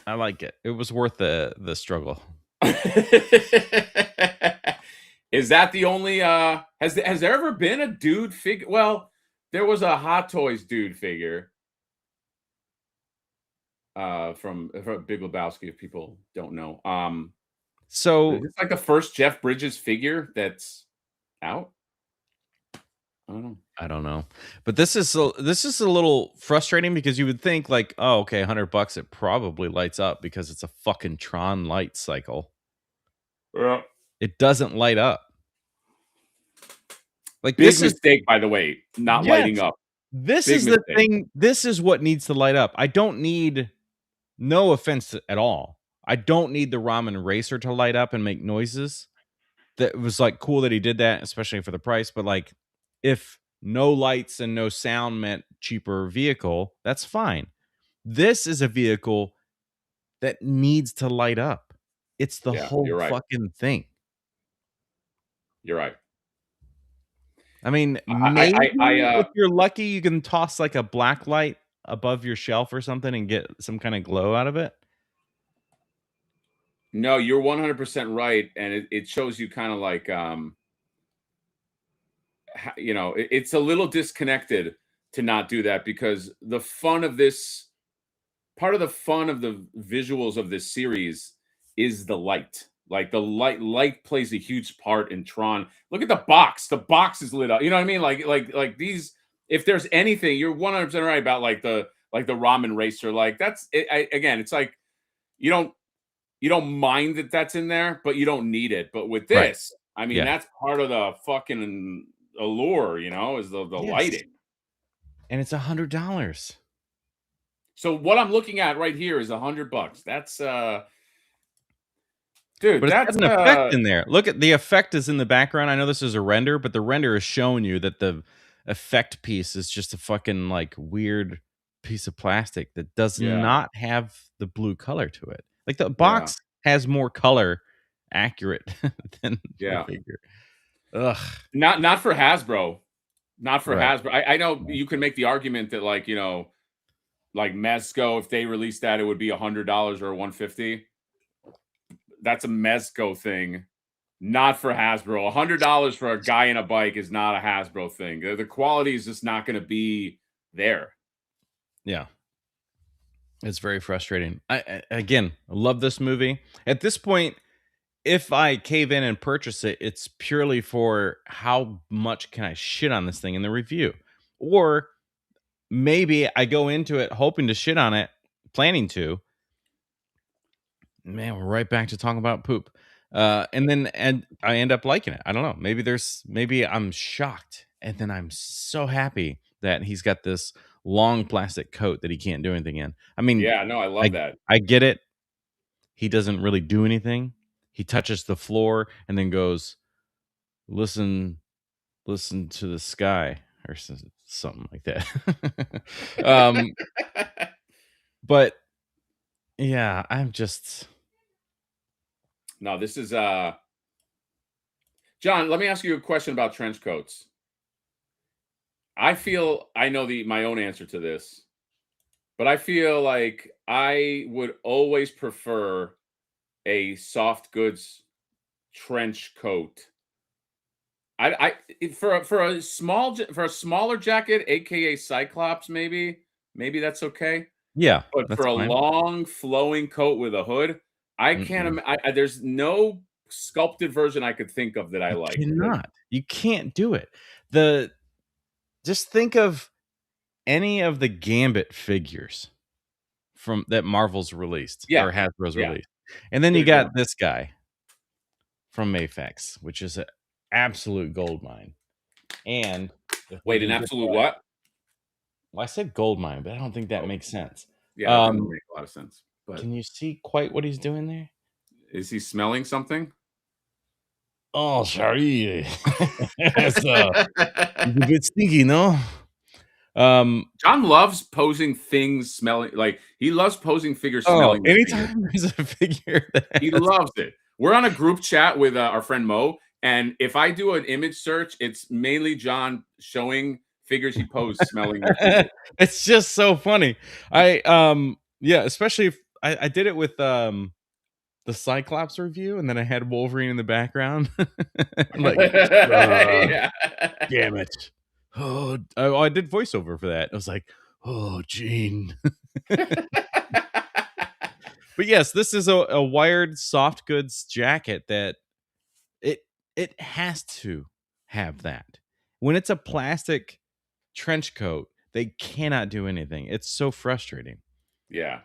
I like it. It was worth the struggle. Is that the only has there ever been a dude figure? Well, there was a Hot Toys dude figure from Big Lebowski, if people don't know. Is So this like the first Jeff Bridges figure that's out? I don't know. I don't know, but this is a little frustrating because you would think like, oh, okay, $100, it probably lights up because it's a fucking Tron light cycle. Yeah. It doesn't light up. Like Big this is mistake, by the way, not yes, lighting up. this Big is the mistake. thing. This is what needs to light up. I don't need, no offense at all, I don't need the ramen racer to light up and make noises. That was like cool that he did that, especially for the price. But like, if no lights and no sound meant cheaper vehicle, that's fine. This is a vehicle that needs to light up. It's the Yeah, whole you're right. fucking thing. You're right. I mean, I maybe if you're lucky, you can toss like a black light above your shelf or something and get some kind of glow out of it. no, you're 100% right, and it shows you kind of like it's a little disconnected to not do that because the fun of this part of the fun of the visuals of this series is the light. Like the light plays a huge part in Tron. Look at the box. The box is lit up. You know what I mean? Like these. If there's anything, you're 100% right about like the ramen racer. Like that's it, again. It's like you don't mind that that's in there, but you don't need it. But with Right. this, I mean, Yeah. that's part of the fucking allure. Is the Yes. lighting. And it's $100. So what I'm looking at right here is $100. That's dude, But it's that's got an effect in there. Look at the effect is in the background. I know this is a render, but the render is showing you that the effect piece is just a fucking like weird piece of plastic that does yeah, not have the blue color to it. Like the yeah, box has more color accurate than the yeah. figure. Ugh. Not for Hasbro. Not for Right. Hasbro. I know you can make the argument that like, like Mezco, if they released that, it would be $100 or 150. That's a Mezco thing, not for Hasbro. $100 for a guy in a bike is not a Hasbro thing. The quality is just not going to be there. Yeah. It's very frustrating. Again, I love this movie. At this point, if I cave in and purchase it, it's purely for how much can I shit on this thing in the review. Or maybe I go into it hoping to shit on it, planning to. Man, we're right back to talking about poop. And I end up liking it. I don't know. Maybe I'm shocked. And then I'm so happy that he's got this long plastic coat that he can't do anything in. I mean, Yeah, no, I love I that. I get it. He doesn't really do anything. He touches the floor and then goes, listen to the sky or something like that. um, but yeah, I'm just No, this is John, let me ask you a question about trench coats. I feel I know my own answer to this, but I feel like I would always prefer a soft goods trench coat. For a smaller jacket, aka Cyclops, maybe that's okay. yeah, But for that's a fine. long flowing coat with a hood, I can't. Mm-mm. There's no sculpted version I could think of that I You like. cannot. You can't do it. The Just think of any of the Gambit figures from that Marvel's released Yeah, or Hasbro's yeah. released. And then you Good got one. this guy from Mayfax, which is an absolute gold mine. And if we Wait, an can get absolute that, what? well, I said gold mine, but I don't think that Oh, makes sense. yeah, that doesn't Um, make a lot of sense. But can you see quite what he's doing there? is he smelling something? Oh, sorry. It's, it's a bit stinky, no? John loves posing things smelling like he loves posing figures Oh, smelling their fingers. anytime there's a figure that He has loves it. We're on a group chat with our friend Mo, and if I do an image search, it's mainly John showing figures he posed smelling their fingers. it's just so funny. Yeah, especially if I did it with the Cyclops review, and then I had Wolverine in the background. Like, Yeah. damn it. I did voiceover for that. I was like, oh, Gene. But yes, this is a wired soft goods jacket that it it has to have that. When it's a plastic trench coat, they cannot do anything. It's so frustrating. Yeah.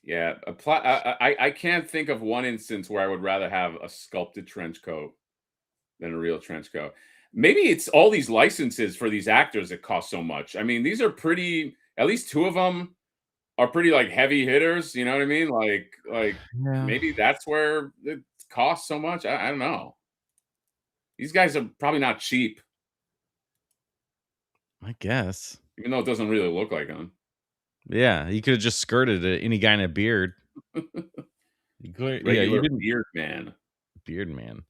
Yeah. I can't think of one instance where I would rather have a sculpted trench coat than a real trench coat. Maybe it's all these licenses for these actors that cost so much. I mean, these are pretty, at least two of them are pretty like heavy hitters. You know what I mean? Like Yeah, maybe that's where it costs so much. I don't know. These guys are probably not cheap, I guess. even though it doesn't really look like them. Yeah, you could have just skirted any guy in a beard. Yeah, you Regular didn't. beard man. Beard man.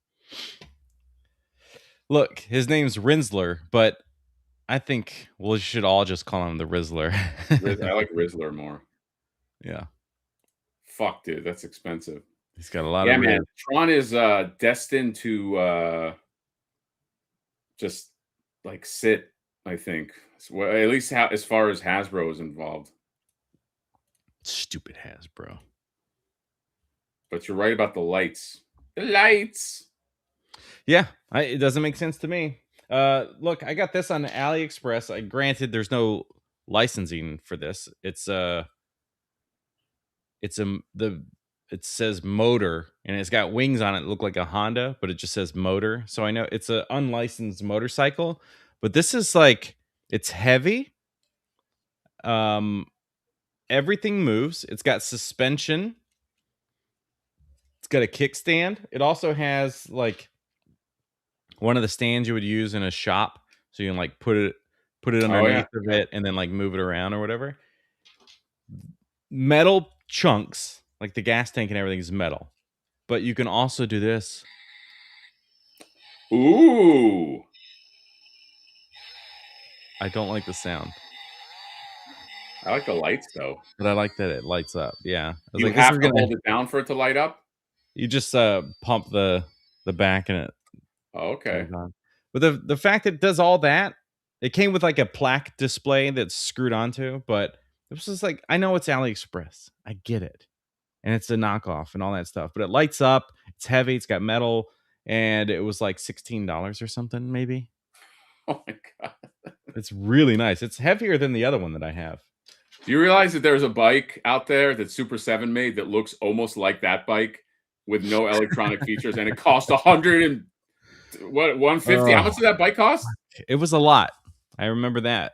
Look, his name's Rinsler, but I think we should all just call him the Rizzler. I like Rizzler more. Yeah, Fuck, dude, that's expensive. he's got a lot Yeah, of man. Riz. Tron is destined to just like sit, I think. Well, at least as far as Hasbro is involved. Stupid Hasbro. But you're right about the lights. The lights. Yeah, it doesn't make sense to me. Look, I got this on AliExpress. Granted, there's no licensing for this. It's a the it says motor and it's got wings on it that look like a Honda, but it just says motor. So I know it's an unlicensed motorcycle, but this is like it's heavy. Um Everything moves. It's got suspension. It's got a kickstand. It also has like one of the stands you would use in a shop, so you can like put it Oh yeah. underneath of it and then like move it around or whatever. Metal chunks, like the gas tank and everything is metal. But you can also do this. Ooh. I don't like the sound, I like the lights though. but I like that it lights up. Yeah. I was You like, this is have to gonna hold it down for it to light up. you just pump the back and it Oh, okay. turns on. But the fact that it does all that, it came with like a plaque display that's screwed onto, but it was just like, I know it's AliExpress. I get it. And it's a knockoff and all that stuff. But it lights up, it's heavy, it's got metal, and it was like $16 or something, maybe. Oh my god. It's really nice. It's heavier than the other one that I have. Do you realize that there's a bike out there that Super 7 made that looks almost like that bike with no electronic features and it cost 100 and what 150? How Oh, much did that bike cost? it was a lot. I remember that.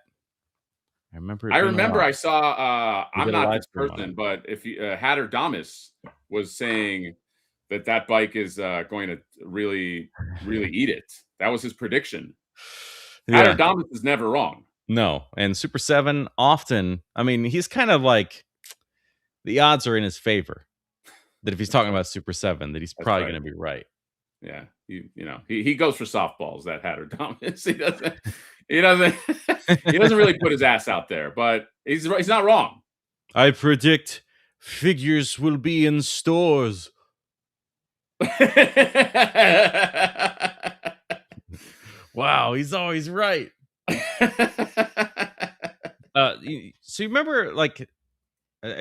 I remember it I being a remember lot. I saw We I'm did a not live this stream on it. person, but if you Hatter Damas was saying that that bike is going to really eat it. That was his prediction. Hatter Yeah. Damas is never wrong. No. And Super 7 often, I mean, he's kind of like the odds are in his favor that if he's That's talking right. about Super 7, that he's That's probably right. going to be right. Yeah, you know, he goes for softballs, that Hatter Thomas. He doesn't he doesn't really put his ass out there, but he's not wrong. I predict figures will be in stores. Wow, he's always right. So you remember, like,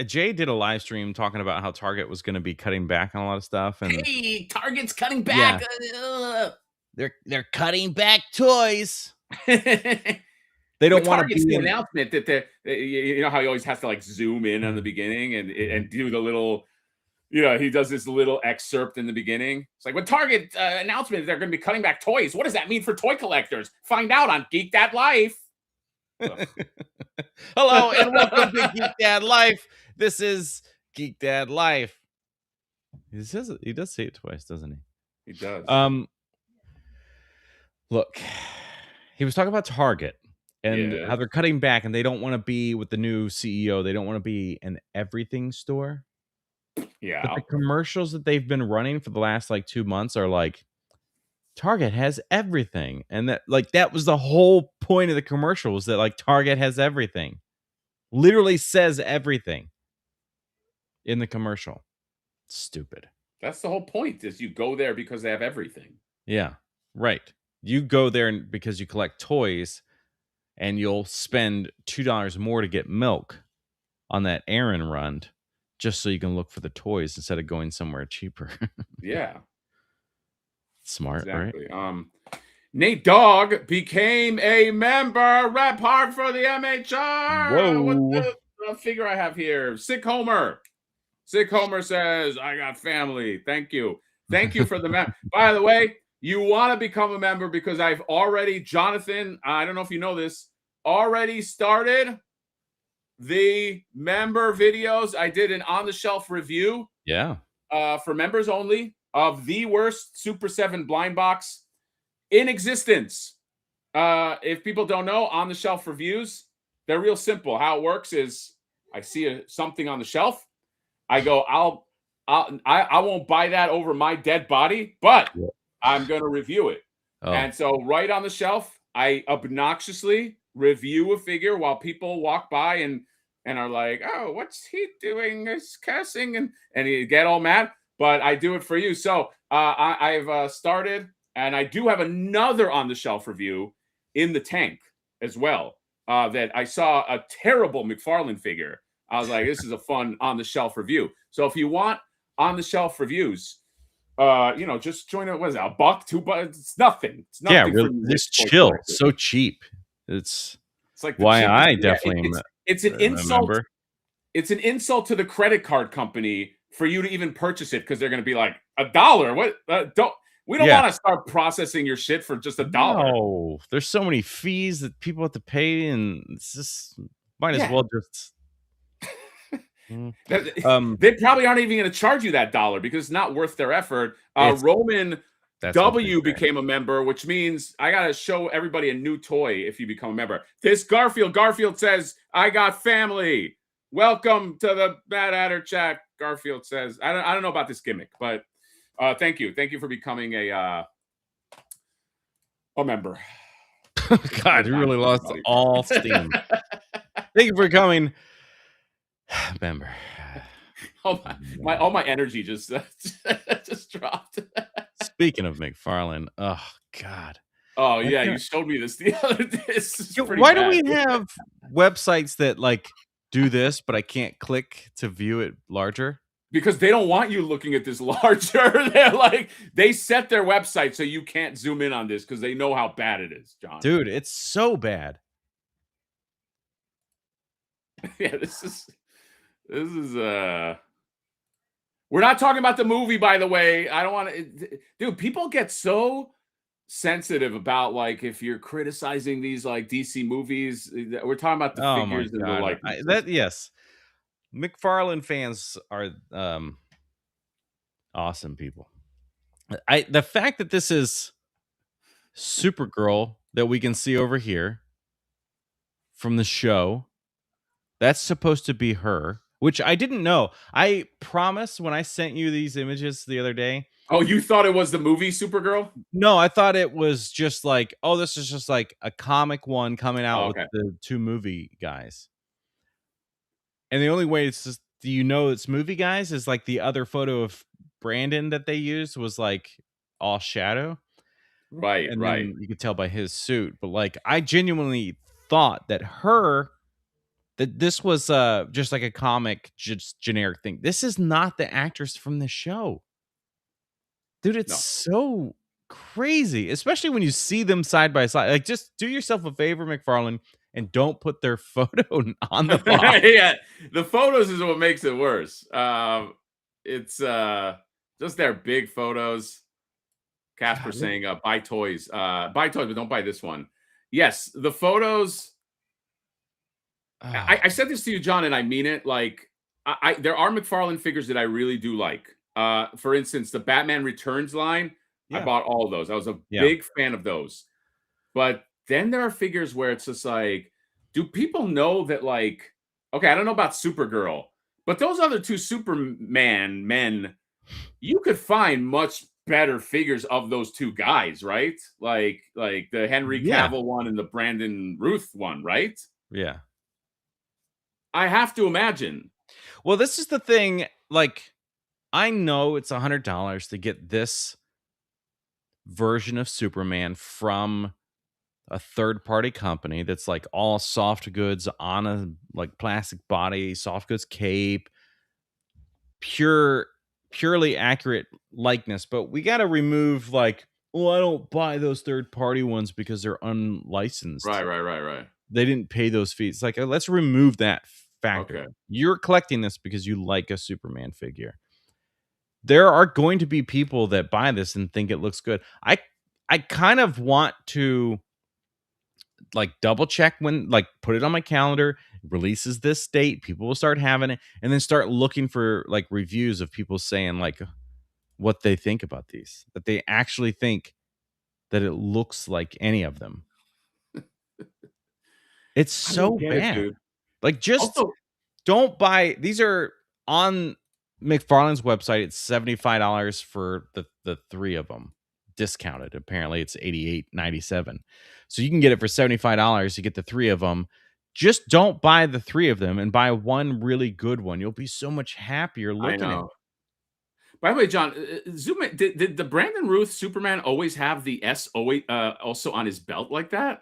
Jay did a live stream talking about how Target was going to be cutting back on a lot of stuff, and Hey, Target's cutting yeah, back. they're cutting back toys. They With don't want to Target's be new in. announcement that you know how he always has to like zoom in on the beginning and do the little, you know, he does this little excerpt in the beginning. It's like with Target announcement they're going to be cutting back toys. What does that mean for toy collectors? Find out on Geek That Life. Hello and welcome to Geek Dad Life. This is Geek Dad Life. He does say it twice, doesn't he? He does. Look, he was talking about Target, and Yeah. how they're cutting back, and they don't wanna be with the new CEO, they don't wanna be an everything store, but Yeah. the commercials that they've been running for the last, like, 2 months are like, "Target has everything," and that was the whole point of the commercial was that, like, Target has everything. Literally says everything in the commercial. Stupid. That's the whole point is you go there because they have everything. Yeah, right. You go there because you collect toys, and you'll spend $2 more to get milk on that errand run just so you can look for the toys instead of going somewhere cheaper. Yeah, Smart, right? exactly. Nate Dogg became a member. Rep hard for the MHR. What's Whoa. the figure I have here? Sick Homer. Sick Homer says, I got family. Thank you. Thank you for the member. By the way, you want to become a member because I've already, Jonathan, I don't know if you know this, already started the member videos. I did an on the shelf review Yeah. for members only of the worst Super 7 blind box in existence. If people don't know, on the shelf reviews, they're real simple. How it works is I see something on the shelf. I go, I won't buy that over my dead body, but Yeah. I'm going to review it. Oh, And so right on the shelf, I obnoxiously review a figure while people walk by and are like, oh, what's he doing? He's cussing and you get all mad. But I do it for you. So I've started, and I do have another on the shelf review in the tank as well. That I saw a terrible McFarlane figure. I was like, this is a fun on the shelf review. So if you want on the shelf reviews, just join it. What is it, $1, $2? It's nothing. It's yeah, nothing for really, you rich just toy chill. collectors. So cheap. It's It's like the why cheapest. I Yeah, definitely am it's an a insult. member. It's an insult to the credit card company for you to even purchase it because they're going to be like $1. What? We don't Yeah. want to start processing your shit for just $1. No, there's so many fees that people have to pay, and it's just might as Yeah. well just mm. They probably aren't even going to charge you that $1 because it's not worth their effort. It's Roman that's what they W say. became a member, which means I got to show everybody a new toy if you become a member. This Garfield says, I got family. Welcome to the Bad Adder chat. Garfield says, I don't know about this gimmick, but thank you. Thank you for becoming a member. God, you really lost all steam. Thank you for coming, member. all my energy just just dropped. Speaking of McFarlane, oh God. Oh yeah, you showed me this the other day. This is pretty Why bad. do we have websites that like do this, but I can't click to view it larger? Because they don't want you looking at this larger. They're like, they set their website so you can't zoom in on this because they know how bad it is, John. Dude, it's so bad. Yeah, this is we're not talking about the movie, by the way. I don't want to, dude. People get so sensitive about like if you're criticizing these like DC movies. We're talking about the Oh my figures and the God. likenesses. Yes. McFarlane fans are awesome people. The fact that this is Supergirl that we can see over here from the show, that's supposed to be her, which I didn't know. I promise when I sent you these images the other day. Oh, you thought it was the movie Supergirl? No, I thought it was just like, oh, this is just like a comic one coming out Oh, with okay. the two movie guys. And the only way it's just it's movie guys is like the other photo of Brandon that they used was like all shadow. Right, And right. then you could tell by his suit. But like I genuinely thought that this was just like a comic, just generic thing. This is not the actress from the show. Dude, it's No. so crazy, especially when you see them side by side. Like, just do yourself a favor, McFarlane, and don't put their photo on the box. Yeah, the photos is what makes it worse. It's just their big photos. Casper saying, buy toys. Buy toys, but don't buy this one. Yes, the photos. I said this to you, John, and I mean it. Like, there are McFarlane figures that I really do like. For instance, the Batman Returns line. I Yeah. bought all of those. I was a big fan of those. But then there are figures where it's just like, do people know that, like, okay, I don't know about Supergirl, but those other two Superman men, you could find much better figures of those two guys, right? Like the Henry Yeah. Cavill one and the Brandon Ruth one, right? Yeah. I have to imagine. Well, this is the thing, like, I know it's $100 to get this version of Superman from a third-party company that's, like, all soft goods on a, like, plastic body, soft goods cape, purely accurate likeness, but we gotta remove, like, "Well, I don't buy those third-party ones because they're unlicensed. Right. They didn't pay those fees." Like, let's remove that factor. Okay. You're collecting this because you like a Superman figure. There are going to be people that buy this and think it looks good. I kind of want to, like, double check when, like, put it on my calendar, releases this date, people will start having it, and then start looking for, like, reviews of people saying, like, what they think about these, that they actually think that it looks like any of them. It's I don't so get it, bad. dude. Like, just Also, don't buy these. Are on McFarlane's website. It's $75 for the three of them, discounted. Apparently, it's 88.97. So you can get it for $75. You get the three of them. Just don't buy the three of them and buy one really good one. You'll be so much happier I looking at it. know. By the way, John, zoom in. Did the Brandon Ruth Superman always have the S always also on his belt like that?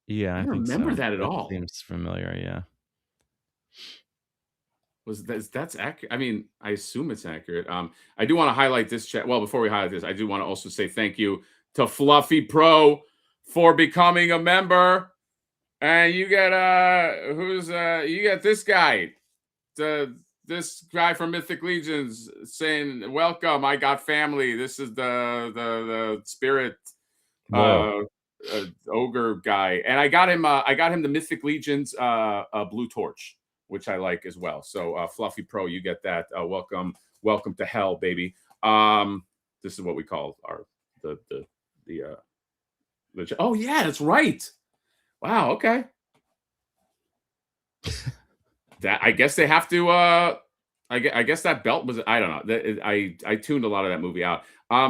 Yeah, I I don't think remember so. that at That all. seems familiar. Yeah. That's accurate? I mean, I assume it's accurate. I do want to highlight this chat. Well, before we highlight this, I do want to also say thank you to Fluffy Pro for becoming a member. And you get you get this guy, this guy from Mythic Legions saying, "Welcome, I got family. This is the spirit Whoa. uh, ogre guy, and I got him the Mythic Legions blue torch, which I like as well. So Fluffy Pro, you get that. Welcome to hell, baby. This is what we call our the oh yeah, that's right. Wow, okay. That I guess they have to. I guess that belt was. I don't know. I tuned a lot of that movie out.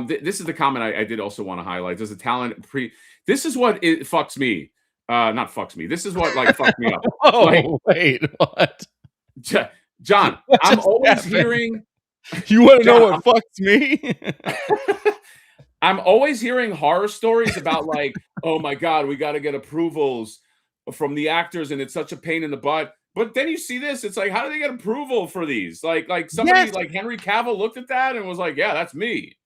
This is the comment I did also want to highlight. Does the talent pre? This is what it fucks me. Not fucks me. This is what like fucks me up. Like Oh, wait. What? John, What I'm just always happened? hearing You want to know John. what fucks me? I'm always hearing horror stories about like, oh my god, we got to get approvals from the actors, and it's such a pain in the butt. But then you see this, it's like, how do they get approval for these? Like somebody Yes. like Henry Cavill looked at that and was like, yeah, that's me.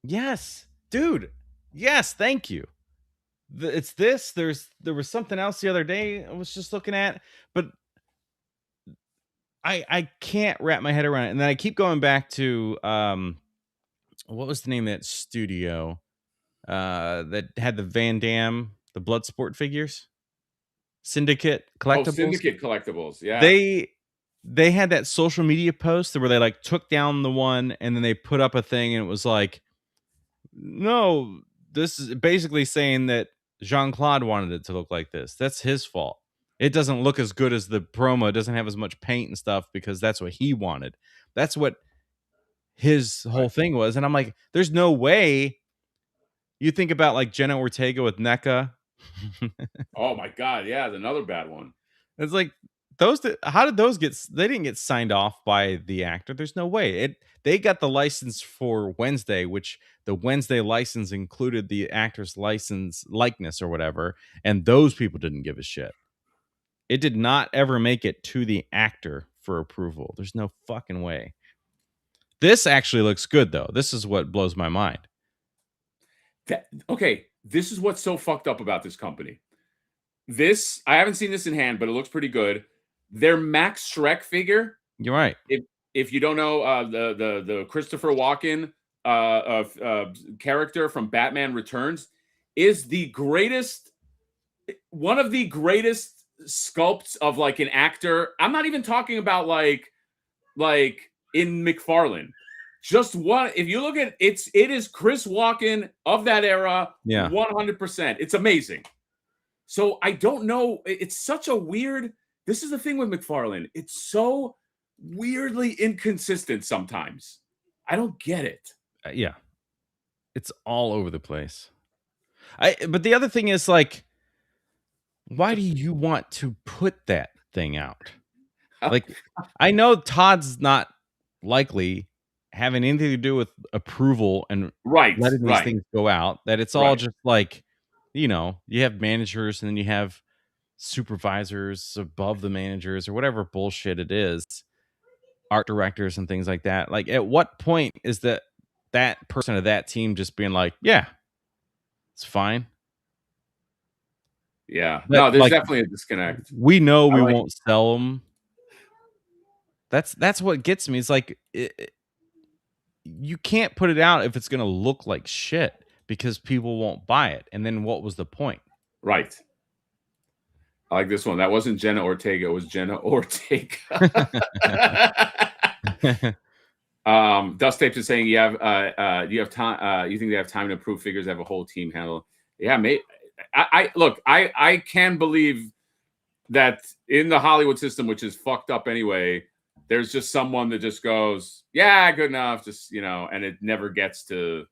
Yes, dude. Yes, thank you. It's this. There was something else the other day I was just looking at, but I can't wrap my head around it. And then I keep going back to what was the name of that studio that had the Van Damme, the Bloodsport figures? Syndicate Oh, Collectibles. Syndicate Collectibles. Yeah. They they had that social media post where they, like, took down the one and then they put up a thing and it was like, no, this is basically saying that Jean-Claude wanted it to look like this. That's his fault. It doesn't look as good as the promo. It doesn't have as much paint and stuff because that's what he wanted. That's what his whole Right. thing was. And I'm like, there's no way. You think about, like, Jenna Ortega with NECA. Oh my god, yeah, another bad one. It's like how did those they didn't get signed off by the actor. There's no way. They got the license for Wednesday, which the Wednesday license included the actor's license likeness or whatever, and those people didn't give a shit. It did not ever make it to the actor for approval. There's no fucking way. This actually looks good though. This is what blows my mind. Okay, this is what's so fucked up about this company. This I haven't seen this in hand, but it looks pretty good. Their Max Shrek figure. You're right. If you don't know the Christopher Walken character from Batman Returns, is the greatest, one of the greatest sculpts of like an actor. I'm not even talking about like in McFarlane. Just one. If you look at it is Chris Walken of that era, Yeah. 100%. It's amazing. So I don't know. It's such a weird. This is the thing with McFarlane. It's so weirdly inconsistent sometimes. I don't get it. Yeah. It's all over the place. But the other thing is, like, why do you want to put that thing out? Like, I know Todd's not likely having anything to do with approval and Right, letting these right, things go out, that it's all right. just like, you have managers and then you have supervisors above the managers or whatever bullshit it is, art directors and things like that. Like, at what point is that person of that team just being like, yeah, it's fine. Yeah. But No, there's like, definitely a disconnect. we know I we like. won't sell them. That's what gets me. It's like, you can't put it out if it's going to look like shit because people won't buy it. And then what was the point? Right. I like this one. That wasn't Jenna Ortega. It was Jenna Ortega. Dust Tapes is saying, do you have time? You think they have time to approve figures? Have a whole team handle? Yeah, mate. I can believe that in the Hollywood system, which is fucked up anyway, there's just someone that just goes, yeah, good enough, just and it never gets to.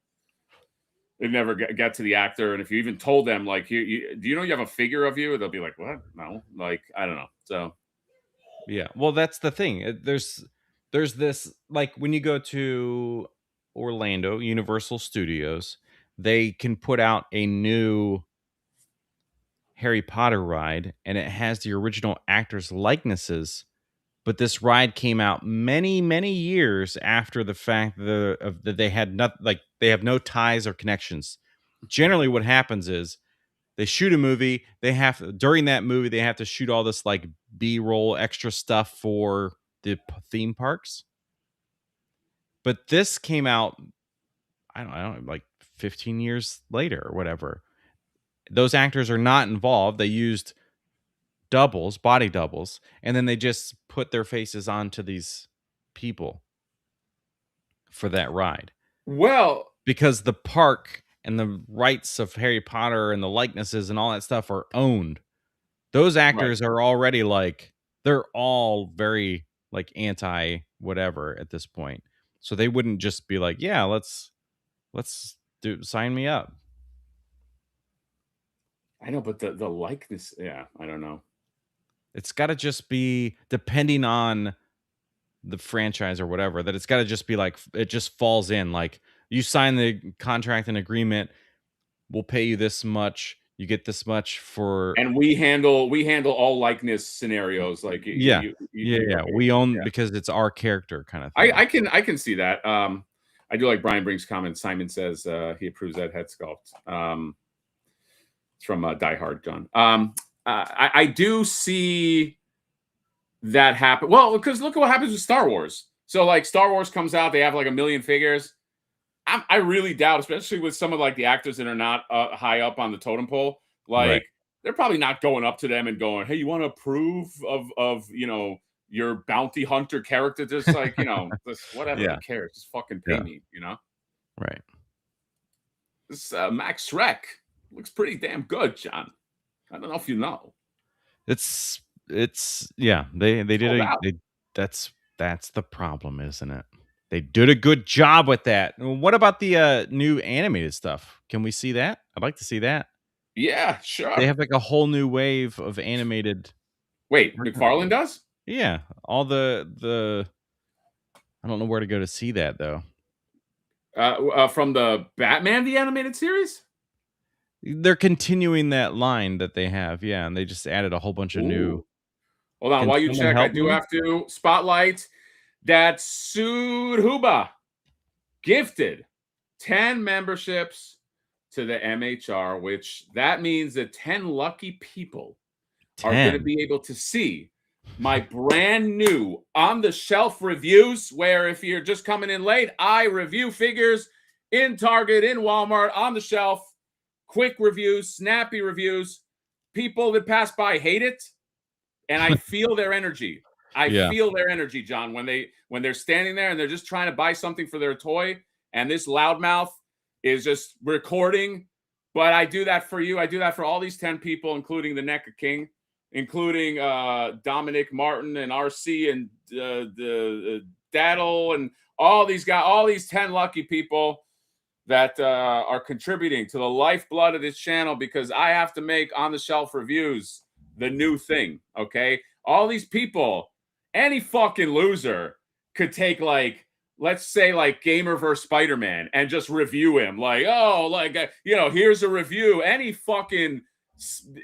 It never get to the actor, and if you even told them, like, do you know you have a figure of you? They'll be like, what? No, like, I don't know. So, Yeah. Well, that's the thing. There's this, like, when you go to Orlando, Universal Studios, they can put out a new Harry Potter ride and it has the original actors' likenesses. But this ride came out many, many years after the fact that they had not, like, they have no ties or connections. Generally, what happens is they shoot a movie. During that movie, they have to shoot all this, like, B-roll extra stuff for the theme parks. But this came out, I don't know, like 15 years later or whatever. Those actors are not involved. They used body doubles, and then they just put their faces onto these people for that ride. well, Because the park and the rights of Harry Potter and the likenesses and all that stuff are owned. Those right. actors are already, like, they're all very, like, anti whatever at this point. So they wouldn't just be like, yeah, let's sign me up. I know, but the likeness, yeah, I don't know. It's got to just be, depending on the franchise or whatever, that it's got to just be like, it just falls in. Like, you sign the contract and agreement, we'll pay you this much, you get this much for. And we handle all likeness scenarios. Like Yeah. Yeah. right, We own, yeah. because it's our character kind of thing. I can see that. I do like Brian Brink's comment. Simon says he approves that head sculpt. It's from Die Hard, John. I do see that happen. Well, because look at what happens with Star Wars. So, like, Star Wars comes out, they have like 1,000,000 figures. I really doubt, especially with some of, like, the actors that are not high up on the totem pole, Right. like, they're probably not going up to them and going, "Hey, you want to approve of your bounty hunter character?" Just like, just whatever. Who Yeah. cares? Just fucking pay Yeah. me. Right. This Max Shrek looks pretty damn good, John. I don't know if you know. It's yeah, they did Sold out. that's the problem, isn't it? They did a good job with that. What about the new animated stuff? Can we see that? I'd like to see that. Yeah, They sure. have, like, a whole new wave of animated. Wait, McFarlane does? Yeah, all the I don't know where to go to see that though. From the Batman the Animated Series? They're continuing that line that they have, yeah, and they just added a whole bunch of new. Ooh. Hold on, Can while you someone check, I help do me? have to spotlight that Sud Huba gifted 10 memberships to the MHR, which that means that 10 lucky people are going to 10. be able to see my brand new on the shelf reviews, where if you're just coming in late, I review figures in Target, in Walmart, on the shelf, quick reviews, snappy reviews. People that pass by hate it, and I feel their energy. I Yeah. feel their energy, John, when they're standing there and they're just trying to buy something for their toy, and this loudmouth is just recording. But I do that for you. I do that for all these 10 people, including the NECA King, including Dominic Martin and RC and the Daddle and all these guys, all these 10 lucky people that are contributing to the lifeblood of this channel, because I have to make on the shelf reviews the new thing. Okay, all these people, any fucking loser could take, like, let's say like Gamer vs. Spider-Man and just review him like, oh, like, here's a review. Any fucking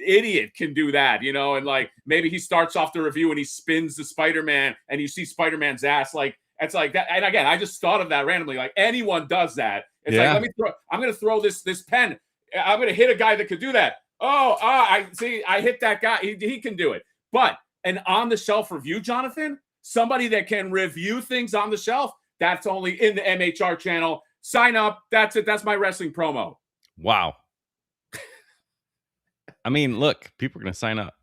idiot can do that, and like maybe he starts off the review and he spins the Spider-Man and you see Spider-Man's ass. Like, it's like that. And again, I just thought of that randomly. Like, anyone does that. It's like, I'm going to throw this pen. I'm going to hit a guy that could do that. I see. I hit that guy. He can do it. But an on the shelf review, Jonathan, somebody that can review things on the shelf, that's only in the MHR channel. Sign up. That's it. That's my wrestling promo. Wow. I mean, look, people are going to sign up.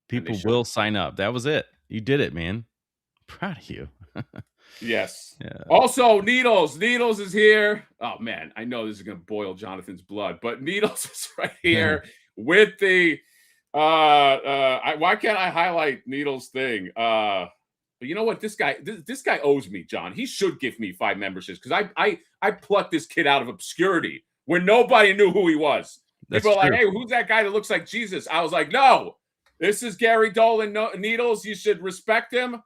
People will sign up. That was it. You did it, man. Proud of you. Yes. Yeah. Also, Needles. Needles is here. Oh, man. I know this is going to boil Jonathan's blood, but Needles is right here with the why can't I highlight Needles thing? But you know what? This guy owes me, John. He should give me 5 memberships, because I plucked this kid out of obscurity where nobody knew who he was. People are like, hey, who's that guy that looks like Jesus? I was like, no, this is Gary Dolan Needles. You should respect him.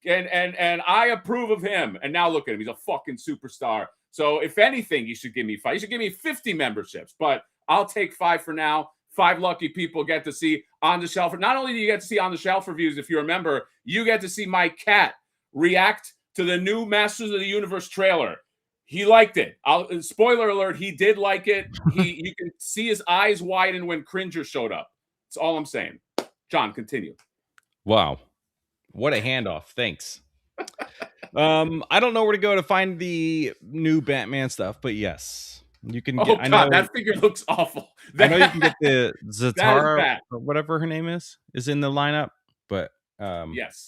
And I approve of him. And now look at him. He's a fucking superstar. So if anything, you should give me 5. You should give me 50 memberships. But I'll take 5 for now. 5 lucky people get to see on the shelf. Not only do you get to see on the shelf reviews, if you're a member, you get to see my cat react to the new Masters of the Universe trailer. He liked it. Spoiler alert, he did like it. You can see his eyes widen when Cringer showed up. That's all I'm saying. John, continue. Wow. What a handoff. Thanks. I don't know where to go to find the new Batman stuff, but yes, you can get. I know that figure looks awful. I know you can get the Zatara or whatever her name is in the lineup, but yes.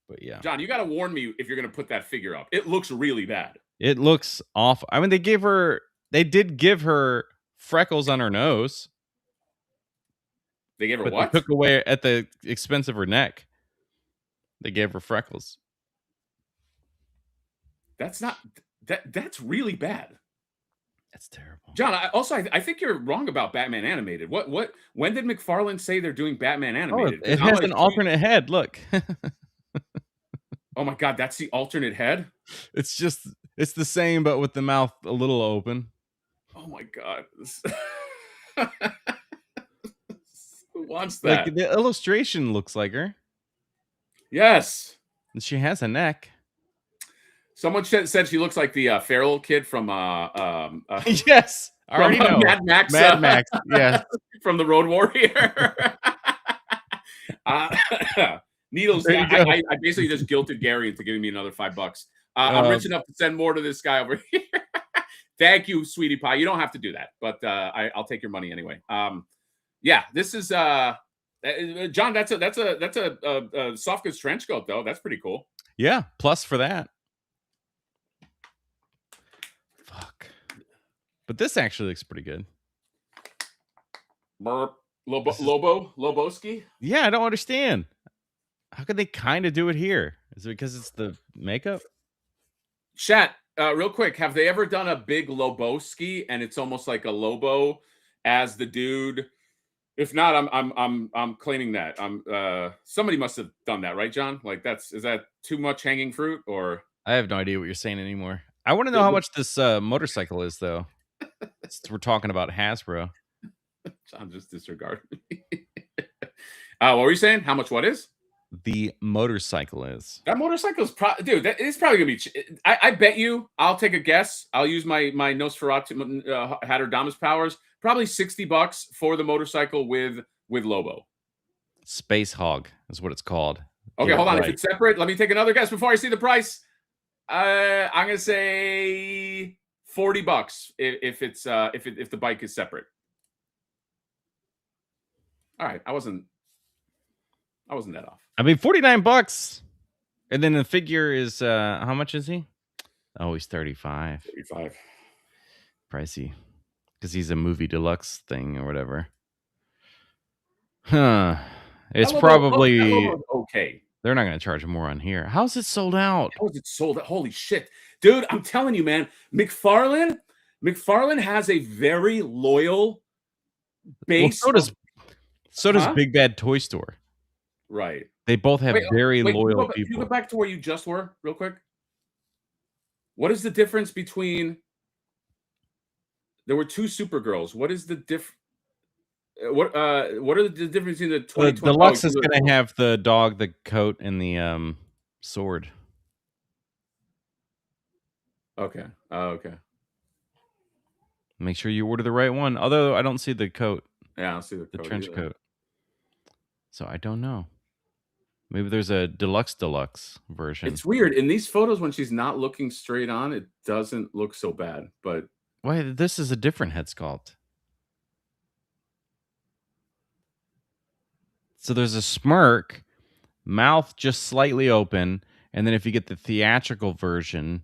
But yeah, John, you got to warn me if you're going to put that figure up. It looks really bad. It looks awful. I mean, they did give her freckles on her nose. They gave her but what? They took away at the expense of her neck. They gave her freckles. That's really bad. That's terrible. John, I think you're wrong about Batman animated. When did McFarlane say they're doing Batman animated? It has an alternate head. Look. Oh my God, that's the alternate head? It's the same, but with the mouth a little open. Oh my God. Who wants that? Like, the illustration looks like her. Yes. And she has a neck. Someone said she looks like the feral kid from yes, I already know. Mad Max. Mad Max, yeah, from the Road Warrior. Needles. I basically just guilted Gary into giving me another $5. I'm rich enough to send more to this guy over here. Thank you, sweetie pie. You don't have to do that, but I'll take your money anyway. Yeah, this is John. That's a soft goods trench coat though. That's pretty cool. Yeah, plus for that. Fuck. But this actually looks pretty good. Loboski? Yeah, I don't understand. How could they kind of do it here? Is it because it's the makeup? Chat, real quick, have they ever done a big Loboski and it's almost like a Lobo as the dude? If not, I'm claiming that. Somebody must have done that, right, John? Like, is that too much hanging fruit, or? I have no idea what you're saying anymore. I want to know how much this motorcycle is, though. We're talking about Hasbro. John just disregarded me. What were you saying? How much what is? The motorcycle is. That motorcycle is dude, that is probably gonna be I bet you, I'll take a guess. I'll use my Nosferatu Hadderdamus powers. Probably $60 for the motorcycle with Lobo. Space Hog is what it's called. Okay, hold on. Right. If it's separate, let me take another guess before I see the price. I'm gonna say $40 if the bike is separate. All right, I wasn't that off. I mean, $49, and then the figure is how much is he? Oh, he's 35. 35. Pricey, because he's a movie deluxe thing or whatever. Huh? It's That probably logo's okay. they're not going to charge more on here. How's it sold out? How is it sold? Holy shit, dude! I'm telling you, man. McFarlane has a very loyal Well, base. so does Big Bad Toy Store. Right. They both have very loyal Can you people. go back to where you just were, real quick? What is the difference between? There were two Supergirls. What is the diff? What are the difference between the The 2020? deluxe is going to have the dog, the coat, and the sword. Okay. Okay. Make sure you order the right one. Although I don't see the coat. Yeah, I don't see the trench either. coat. So I don't know. Maybe there's a deluxe version. It's weird in these photos when she's not looking straight on. It doesn't look so bad, but why? This is a different head sculpt. So there's a smirk, mouth just slightly open, and then if you get the theatrical version,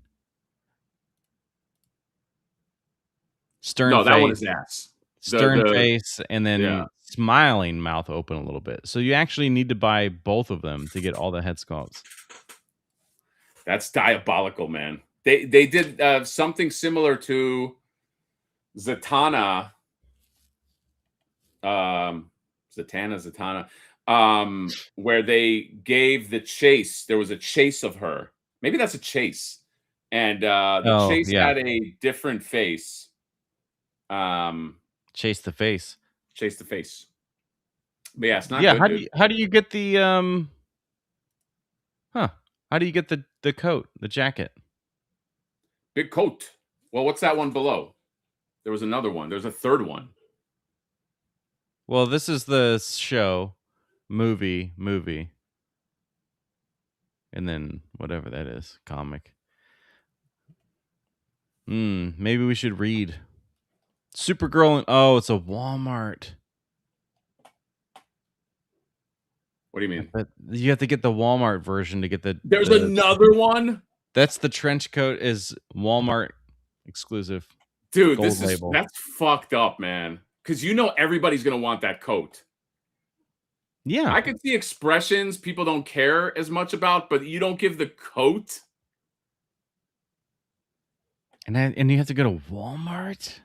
stern no, face. that one is ass. Stern face, and then smiling mouth open a little bit. So you actually need to buy both of them to get all the head sculpts. That's diabolical, man. They did something similar to Zatanna. Zatanna. Where they gave the chase. There was a chase of her. Maybe that's a chase. And the chase had a different face. Chase the face. But yeah, it's not good, dude. How do you get the how do you get the coat, the jacket? Big coat. Well, what's that one below? There was another one. There's a third one. Well, this is the show, movie, and then whatever that is, comic. Maybe we should read Supergirl. Oh, it's a Walmart. What do you mean? But you have to get the Walmart version to get the. There's another one. That's the trench coat is Walmart exclusive. Dude, that's fucked up, man. Because you know everybody's gonna want that coat. Yeah, I can see expressions people don't care as much about, but you don't give the coat. And you have to go to Walmart.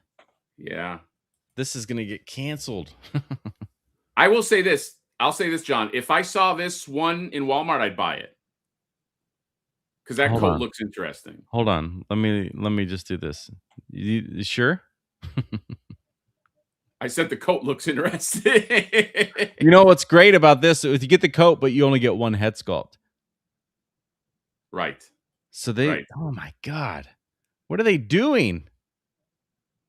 Yeah, this is gonna get canceled. I will say this. I'll say this, John. If I saw this one in Walmart, I'd buy it because that coat looks interesting. Hold on, let me just do this. You sure? I said the coat looks interesting. You know what's great about this? If you get the coat, but you only get one head sculpt. Right. So oh my God. What are they doing?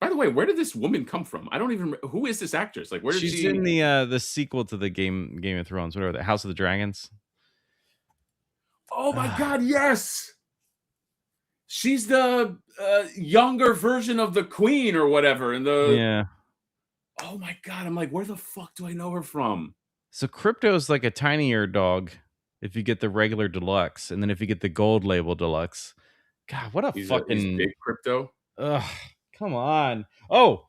By the way, where did this woman come from? I don't even who is this actress? Like, where did she's in the sequel to the Game of Thrones, whatever, the House of the Dragons. Oh my God, yes. She's the younger version of the Queen or whatever. Yeah. Oh my God, I'm like, where the fuck do I know her from? So Crypto's like a tinier dog if you get the regular deluxe, and then if you get the gold label deluxe. God, what He's fucking big Crypto. Ugh, come on. Oh,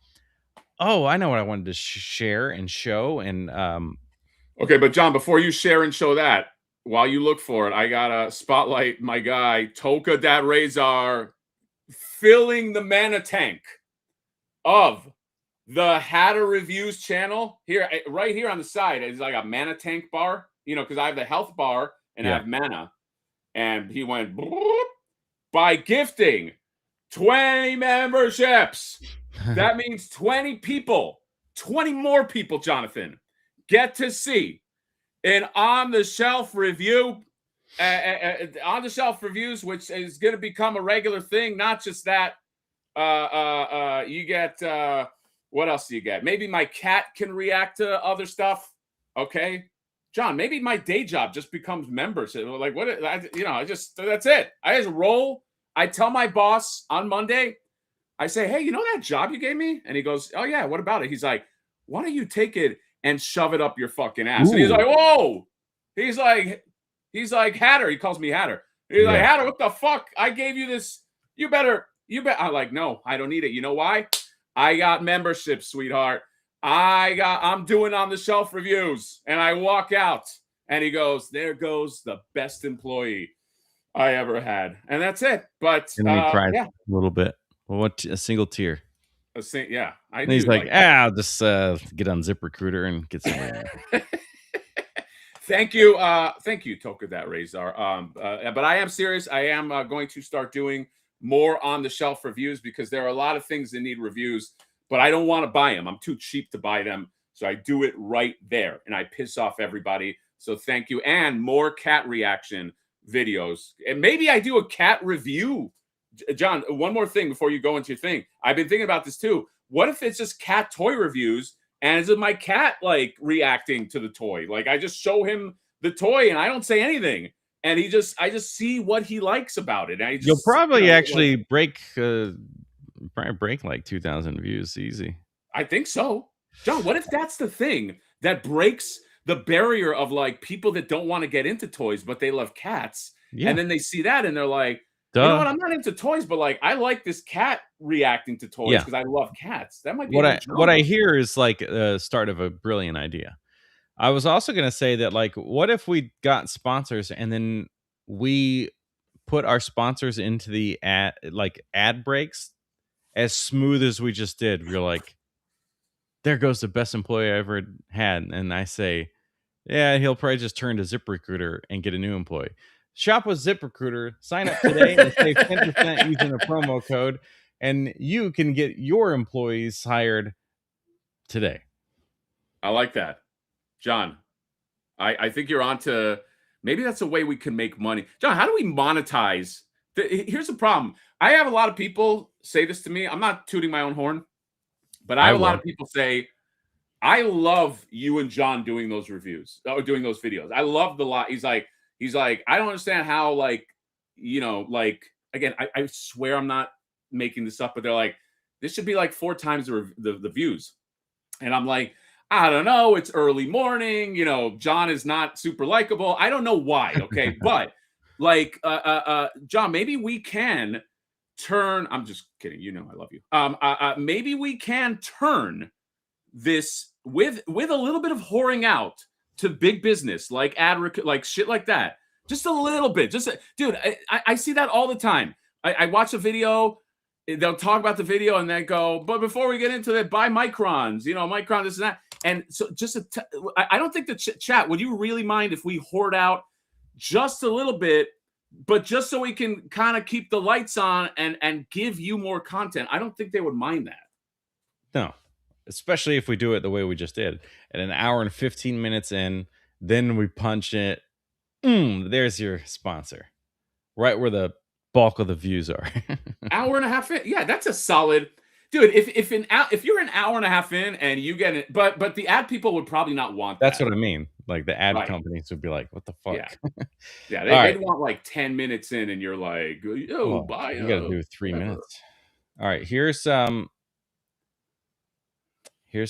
I know what I wanted to share and show. And okay, but John, before you share and show that, while you look for it, I gotta spotlight my guy Toka Dat Razor filling the mana tank of the Hatter Reviews channel here, right here on the side. It's like a mana tank bar, you know, because I have the health bar and I have mana. And he went by gifting 20 memberships. That means 20 people, 20 more people, Jonathan, get to see an on-the-shelf review, on-the-shelf reviews, which is going to become a regular thing. Not just that, you get, what else do you get? Maybe my cat can react to other stuff. Okay. John, maybe my day job just becomes members. Like, what, that's it. I just roll. I tell my boss on Monday, I say, hey, you know that job you gave me? And he goes, oh, yeah, what about it? He's like, why don't you take it and shove it up your fucking ass? Ooh. And he's like, whoa, He's like Hatter. He calls me Hatter. He's like, Yeah. Hatter, what the fuck? I gave you this. You better. I'm like, no, I don't need it. You know why? I got membership, sweetheart. I'm doing on the shelf reviews. And I walk out and he goes, there goes the best employee I ever had. And that's it. But And then he cries yeah. a little bit. Well, a single tear. Yeah. And he's like, I'll just get on ZipRecruiter and get some reviews. Thank you, Toka that Razor. But I am serious. I am going to start doing more on the shelf reviews because there are a lot of things that need reviews, but I don't want to buy them. I'm too cheap to buy them, so I do it right there, and I piss off everybody. So thank you, and more cat reaction videos, and maybe I do a cat review. John, one more thing before you go into your thing. I've been thinking about this too. What if it's just cat toy reviews? And is it my cat like reacting to the toy? Like I just show him the toy and I don't say anything, and I just see what he likes about it. And You'll probably actually break like 2,000 views easy. I think so, John. What if that's the thing that breaks the barrier of like people that don't want to get into toys but they love cats, and then they see that and they're like, you know what? I'm not into toys, but like I like this cat reacting to toys because I love cats. That might be what I hear is like the start of a brilliant idea. I was also going to say that like, what if we got sponsors and then we put our sponsors into the ad breaks as smooth as we just did. We're like, there goes the best employee I ever had, and I say, yeah, he'll probably just turn to ZipRecruiter and get a new employee. Shop with ZipRecruiter. Sign up today and save 10% using a promo code, and you can get your employees hired today. I like that, John. I think you're onto. Maybe that's a way we can make money, John. How do we monetize? Here's the problem. I have a lot of people say this to me. I'm not tooting my own horn, but I have a lot of people say, I love you and John doing those reviews or doing those videos. I love the lot. He's like, I don't understand how, like, you know, like, again, I swear I'm not making this up, but they're like, this should be like 4 times the views. And I'm like, I don't know. It's early morning. You know, John is not super likable. I don't know why. Okay. But like, John, maybe we can turn, I'm just kidding. You know, I love you. Maybe we can turn this with a little bit of whoring out to big business, like like shit like that. Just a little bit. Dude, I see that all the time. I watch a video, they'll talk about the video and they go, but before we get into that, buy Microns, you know, Micron, this and that. And so I don't think the chat, would you really mind if we hoard out just a little bit, but just so we can kind of keep the lights on and give you more content? I don't think they would mind that. No. Especially if we do it the way we just did. At an hour and 15 minutes in, then we punch it. There's your sponsor. Right where the bulk of the views are. Hour and a half in. Yeah, that's a solid. Dude, if you're an hour and a half in and you get it, but the ad people would probably not want that. That's what I mean. Like the ad companies would be like, what the fuck? Yeah, they'd want like 10 minutes in and you're like, yo, buy you gotta do 3 minutes. All right, here's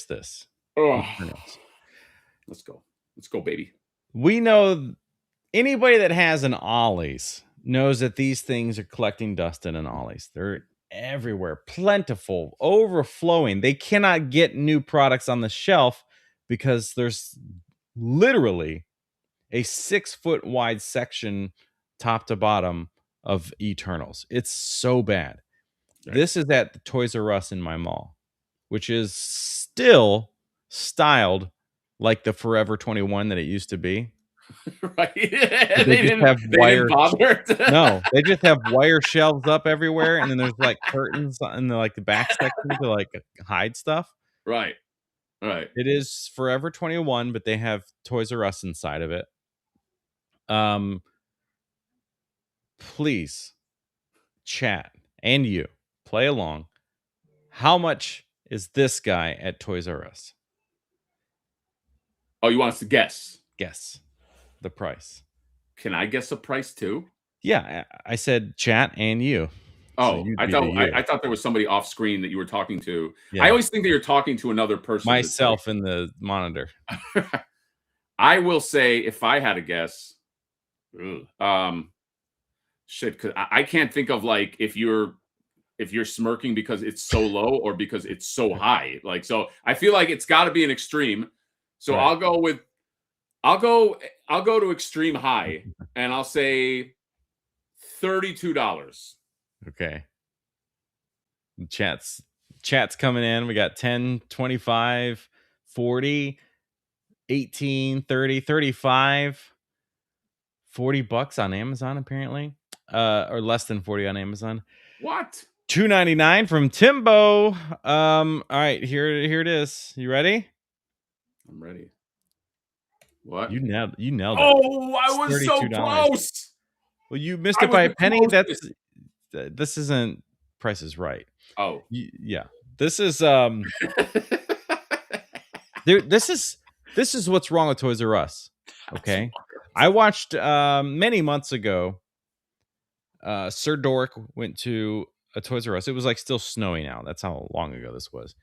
this. Oh. Let's go, baby. We know anybody that has an Ollie's knows that these things are collecting dust in an Ollie's. They're everywhere, plentiful, overflowing. They cannot get new products on the shelf because there's literally a 6-foot wide section top to bottom of Eternals. It's so bad. Right. This is at the Toys R Us in my mall, which is still styled like the Forever 21 that it used to be. Right. They didn't bother. No, they just have wire shelves up everywhere, and then there's like curtains in the back section to like hide stuff. Right. It is Forever 21, but they have Toys R Us inside of it. Please, chat and you play along. How much is this guy at Toys R Us? Oh, you want us to guess? Guess the price. Can I guess a price too? Yeah, I said chat and you. Oh, so I thought there was somebody off screen that you were talking to. Yeah. I always think that you're talking to another person. Myself in the monitor. I will say, if I had a guess, ugh, shit, because I can't think of like if you're smirking because it's so low or because it's so high. Like, so I feel like it's got to be an extreme. So Right. I'll go I'll go to extreme high, and I'll say $32. Okay. Chats coming in. We got 10, 25, 40, 18, 30, 35, $40 on Amazon apparently. Or less than 40 on Amazon. What? $2.99 from Timbo. All right, here it is. You ready? I'm ready. What? You nailed it. Oh, I It's was so $32. close. Well, you missed I it was by a the penny. closest. This isn't Price is Right. Oh. Yeah. This is this is what's wrong with Toys R Us. Okay. I watched many months ago. Sir Dork went to a Toys R Us. It was like still snowing out. That's how long ago this was.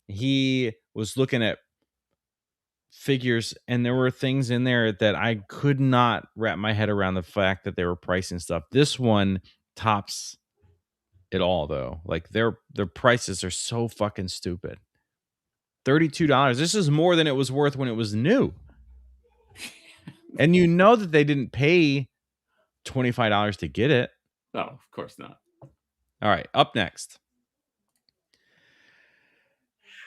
He was looking at figures, and there were things in there that I could not wrap my head around the fact that they were pricing stuff. This one tops it all though. Like their prices are so fucking stupid. $32. This is more than it was worth when it was new. And you know that they didn't pay $25 to get it. No, of course not. All right, up next.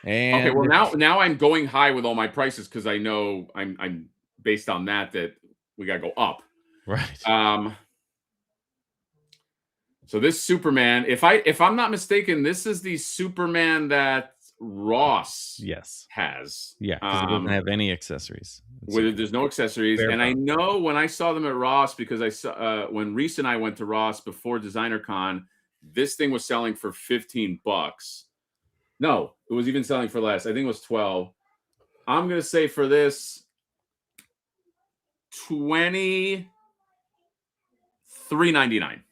And Okay, well now I'm going high with all my prices because I know I'm based on that we gotta go up. right. So this Superman, if I'm not mistaken, this is the Superman that Ross Yes. has. Yeah, because it doesn't have any accessories. There's no accessories, and I know when I saw them at Ross, because I saw when Reese and I went to Ross before Designer Con, this thing was selling for $15. No, it was even selling for less. I think it was 12. I'm gonna say for this $23.99.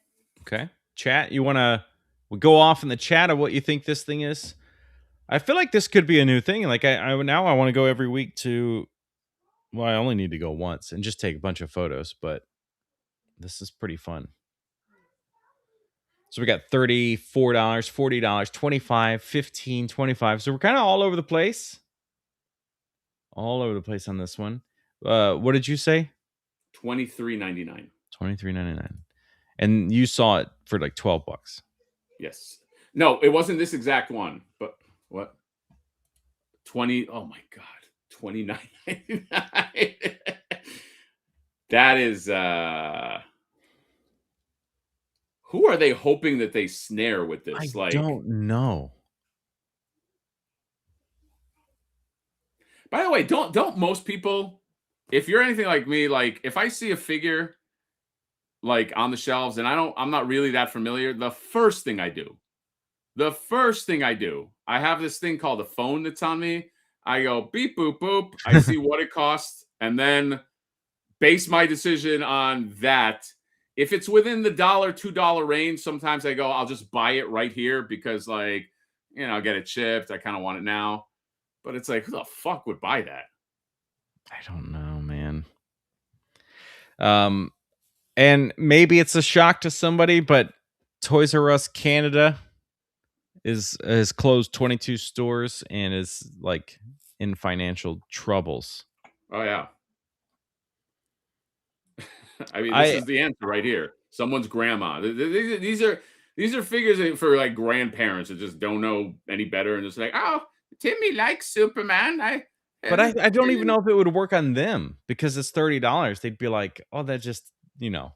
Okay. Chat, you want to go off in the chat of what you think this thing is? I feel like this could be a new thing. Like I now I want to go every week to. Well, I only need to go once and just take a bunch of photos, but this is pretty fun. So we got $34, $40, $25, $15, $25. So we're kind of all over the place. All over the place on this one. What did you say? $23.99. $23.99. And you saw it for like $12. Yes. No, it wasn't this exact one, but what? 20. Oh my God. $29.99. That is who are they hoping that they snare with this? I don't know. By the way, don't most people, if you're anything like me, like if I see a figure like on the shelves and I'm not really that familiar, the first thing I do, I have this thing called a phone that's on me. I go beep boop boop. I see what it costs, and then base my decision on that. If it's within the $2 range, sometimes I go, I'll just buy it right here because, like, I'll get it shipped. I kind of want it now. But it's like, who the fuck would buy that? I don't know, man. And maybe it's a shock to somebody, but Toys R Us Canada has closed 22 stores and is like in financial troubles. Oh yeah. I mean, this is the answer right here. Someone's grandma. These are figures for like grandparents that just don't know any better and just like, oh, Timmy likes Superman. But I don't even know if it would work on them because it's $30. They'd be like, oh, that just, Oh,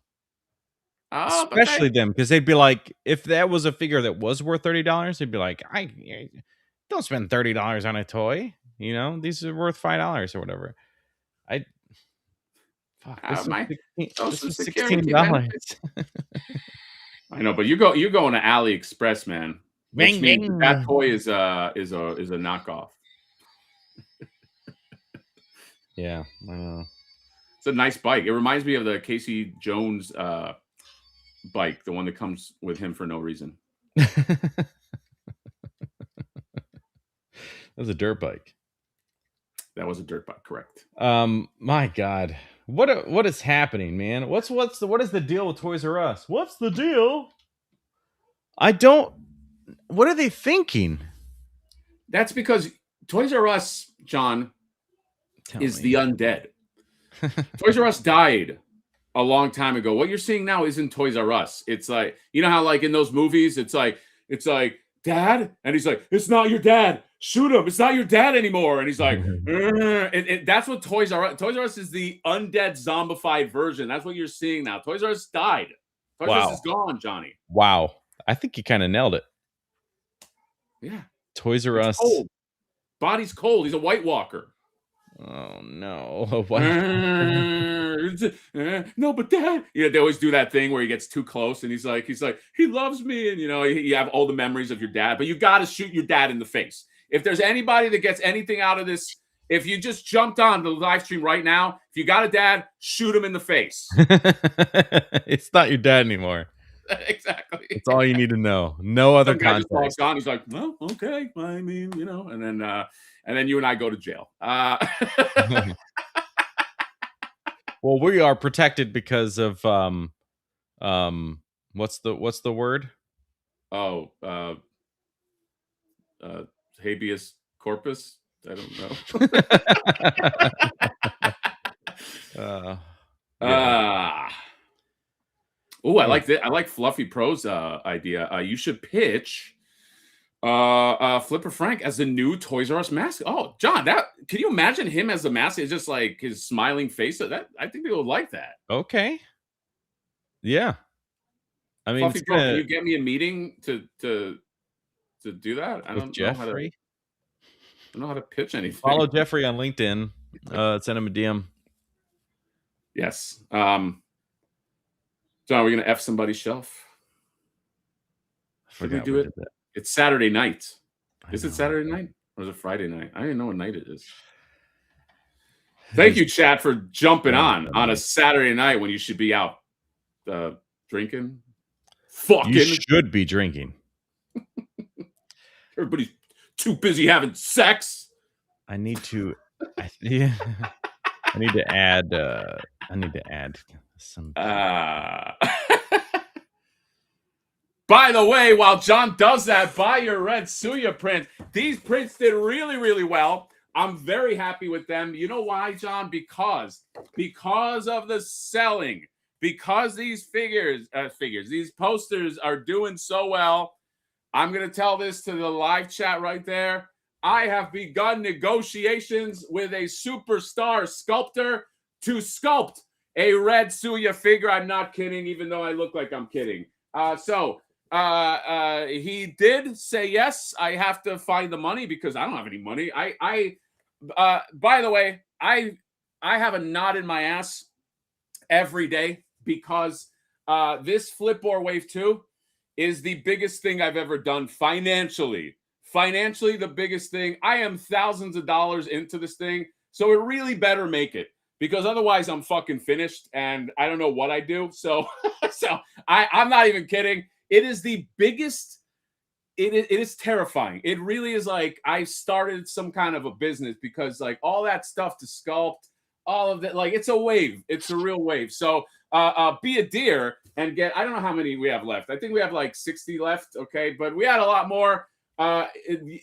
especially them, because they'd be like, if that was a figure that was worth $30, they'd be like, I don't spend $30 on a toy. These are worth $5 or whatever. This was $16. I know, but you're going to AliExpress, man. Which means that toy is a knockoff. Yeah, I know. It's a nice bike. It reminds me of the Casey Jones bike, the one that comes with him for no reason. That was a dirt bike. That was a dirt bike, correct. My God. What is happening, man? What is the deal with Toys R Us? What's the deal? What are they thinking? That's because Toys R Us, John, is the undead. Toys R Us died a long time ago. What you're seeing now isn't Toys R Us. It's like, you know how like in those movies, it's like, Dad? And he's like, it's not your dad. Shoot him. It's not your dad anymore. And he's like, that's what Toys R Us. Toys R Us is the undead zombified version. That's what you're seeing now. Toys R Us died. Toys R Us is gone, Johnny. Wow. I think you kind of nailed it. Yeah. Toys R Us. Cold. Body's cold. He's a White Walker. Oh no! No, but Dad, yeah, they always do that thing where he gets too close, and he's like, he loves me, and you know, you have all the memories of your dad, but you got to shoot your dad in the face. If there's anybody that gets anything out of this, if you just jumped on the live stream right now, if you got a dad, shoot him in the face. It's not your dad anymore. Exactly. That's all you need to know. No other context. Just walks on. He's like, well, okay. I mean, you know, and then you and I go to jail. Well, we are protected because of what's the word? Oh, habeas corpus. I don't know. Oh, I like that. I like Fluffy Pro's idea. You should pitch Flipper Frank as the new Toys R Us mascot. Oh, John, can you imagine him as the mascot? It's just like his smiling face. That I think they would like that. Okay. Yeah. I mean, Fluffy Pro, can you get me a meeting to do that? I don't know how to. I don't know how to pitch anything. Follow Jeffrey on LinkedIn. Send him a DM. Yes. John, are we gonna F somebody's shelf? Should we do it? It's Saturday night. Is it Saturday night or is it Friday night? I didn't know what night it is. Thank you, chat, for jumping on a Saturday night when you should be out drinking. You should be drinking. Everybody's too busy having sex. I need to add some. By the way, while John does that, buy your red Suya print. These prints did really, really well. I'm very happy with them. You know why, John? Because of the selling. Because these these posters are doing so well. I'm going to tell this to the live chat right there. I have begun negotiations with a superstar sculptor to sculpt a red Suya figure. I'm not kidding, even though I look like I'm kidding. He did say yes. I have to find the money because I don't have any money. By the way, I have a knot in my ass every day because this Flipboard Wave 2 is the biggest thing I've ever done financially. Financially, the biggest thing. I am thousands of dollars into this thing, so it really better make it because otherwise I'm fucking finished and I don't know what I do. So, I'm not even kidding. It is the biggest. It is terrifying. It really is like I started some kind of a business because like all that stuff to sculpt, all of that, like it's a wave. It's a real wave. So be a dear and get, I don't know how many we have left. I think we have like 60 left. Okay. But we had a lot more. I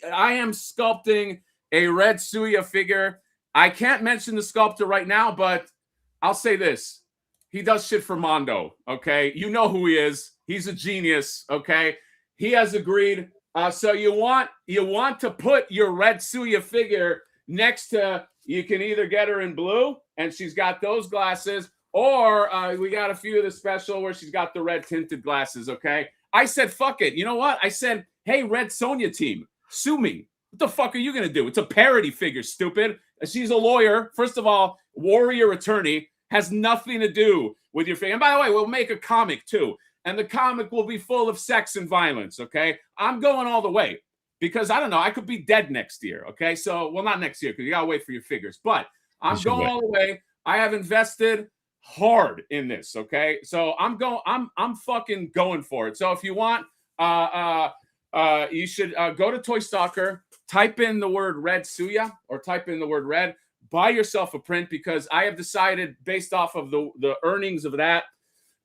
am sculpting a red Suya figure. I can't mention the sculptor right now, but I'll say this. He does shit for Mondo. Okay. You know who he is. He's a genius. Okay. He has agreed. So you want to put your red Suya figure next to, you can either get her in blue and she's got those glasses, or we got a few of the special where she's got the red tinted glasses. Okay. I said, fuck it. You know what? I said, hey, Red Sonia team, sue me. What the fuck are you going to do? It's a parody figure, stupid. She's a lawyer. First of all, warrior attorney, has nothing to do with your figure. And by the way, we'll make a comic too. And the comic will be full of sex and violence, okay? I'm going all the way because, I don't know, I could be dead next year, okay? So, well, not next year because you got to wait for your figures. But I'm going all the way. I have invested hard in this, okay? So I'm fucking going for it. So if you want You should go to Toy Stalker, type in the word red suya, or type in the word red, buy yourself a print, because I have decided, based off of the earnings of that,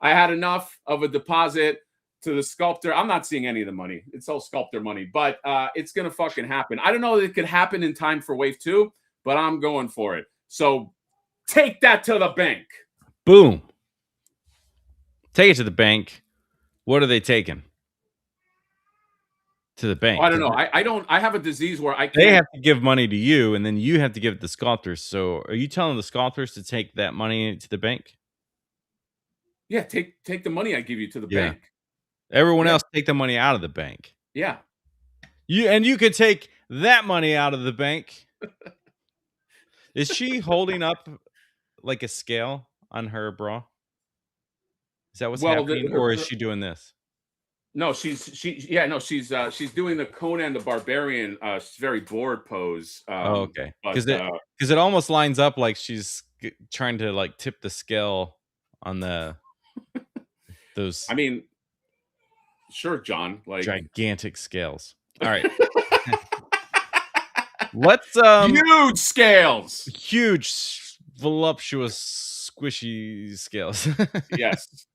I had enough of a deposit to the sculptor. I'm not seeing any of the money. It's all sculptor money, but it's going to fucking happen. I don't know that it could happen in time for Wave 2, but I'm going for it. So take that to the bank. Boom. Take it to the bank. What are they taking? To the bank. I don't know. I have a disease where I can't. They have to give money to you, and then you have to give it to sculptors. So are you telling the sculptors to take that money to the bank? Yeah, take the money I give you to the bank. Everyone else take the money out of the bank. Yeah. You could take that money out of the bank. Is she holding up like a scale on her bra? Is that what's happening, or is she doing this? No, she's doing the Conan the Barbarian very bored pose. Okay, because it almost lines up like she's trying to like tip the scale on those. I mean, sure, John, like gigantic scales. All right. Let's huge scales. Huge, voluptuous, squishy scales. Yes.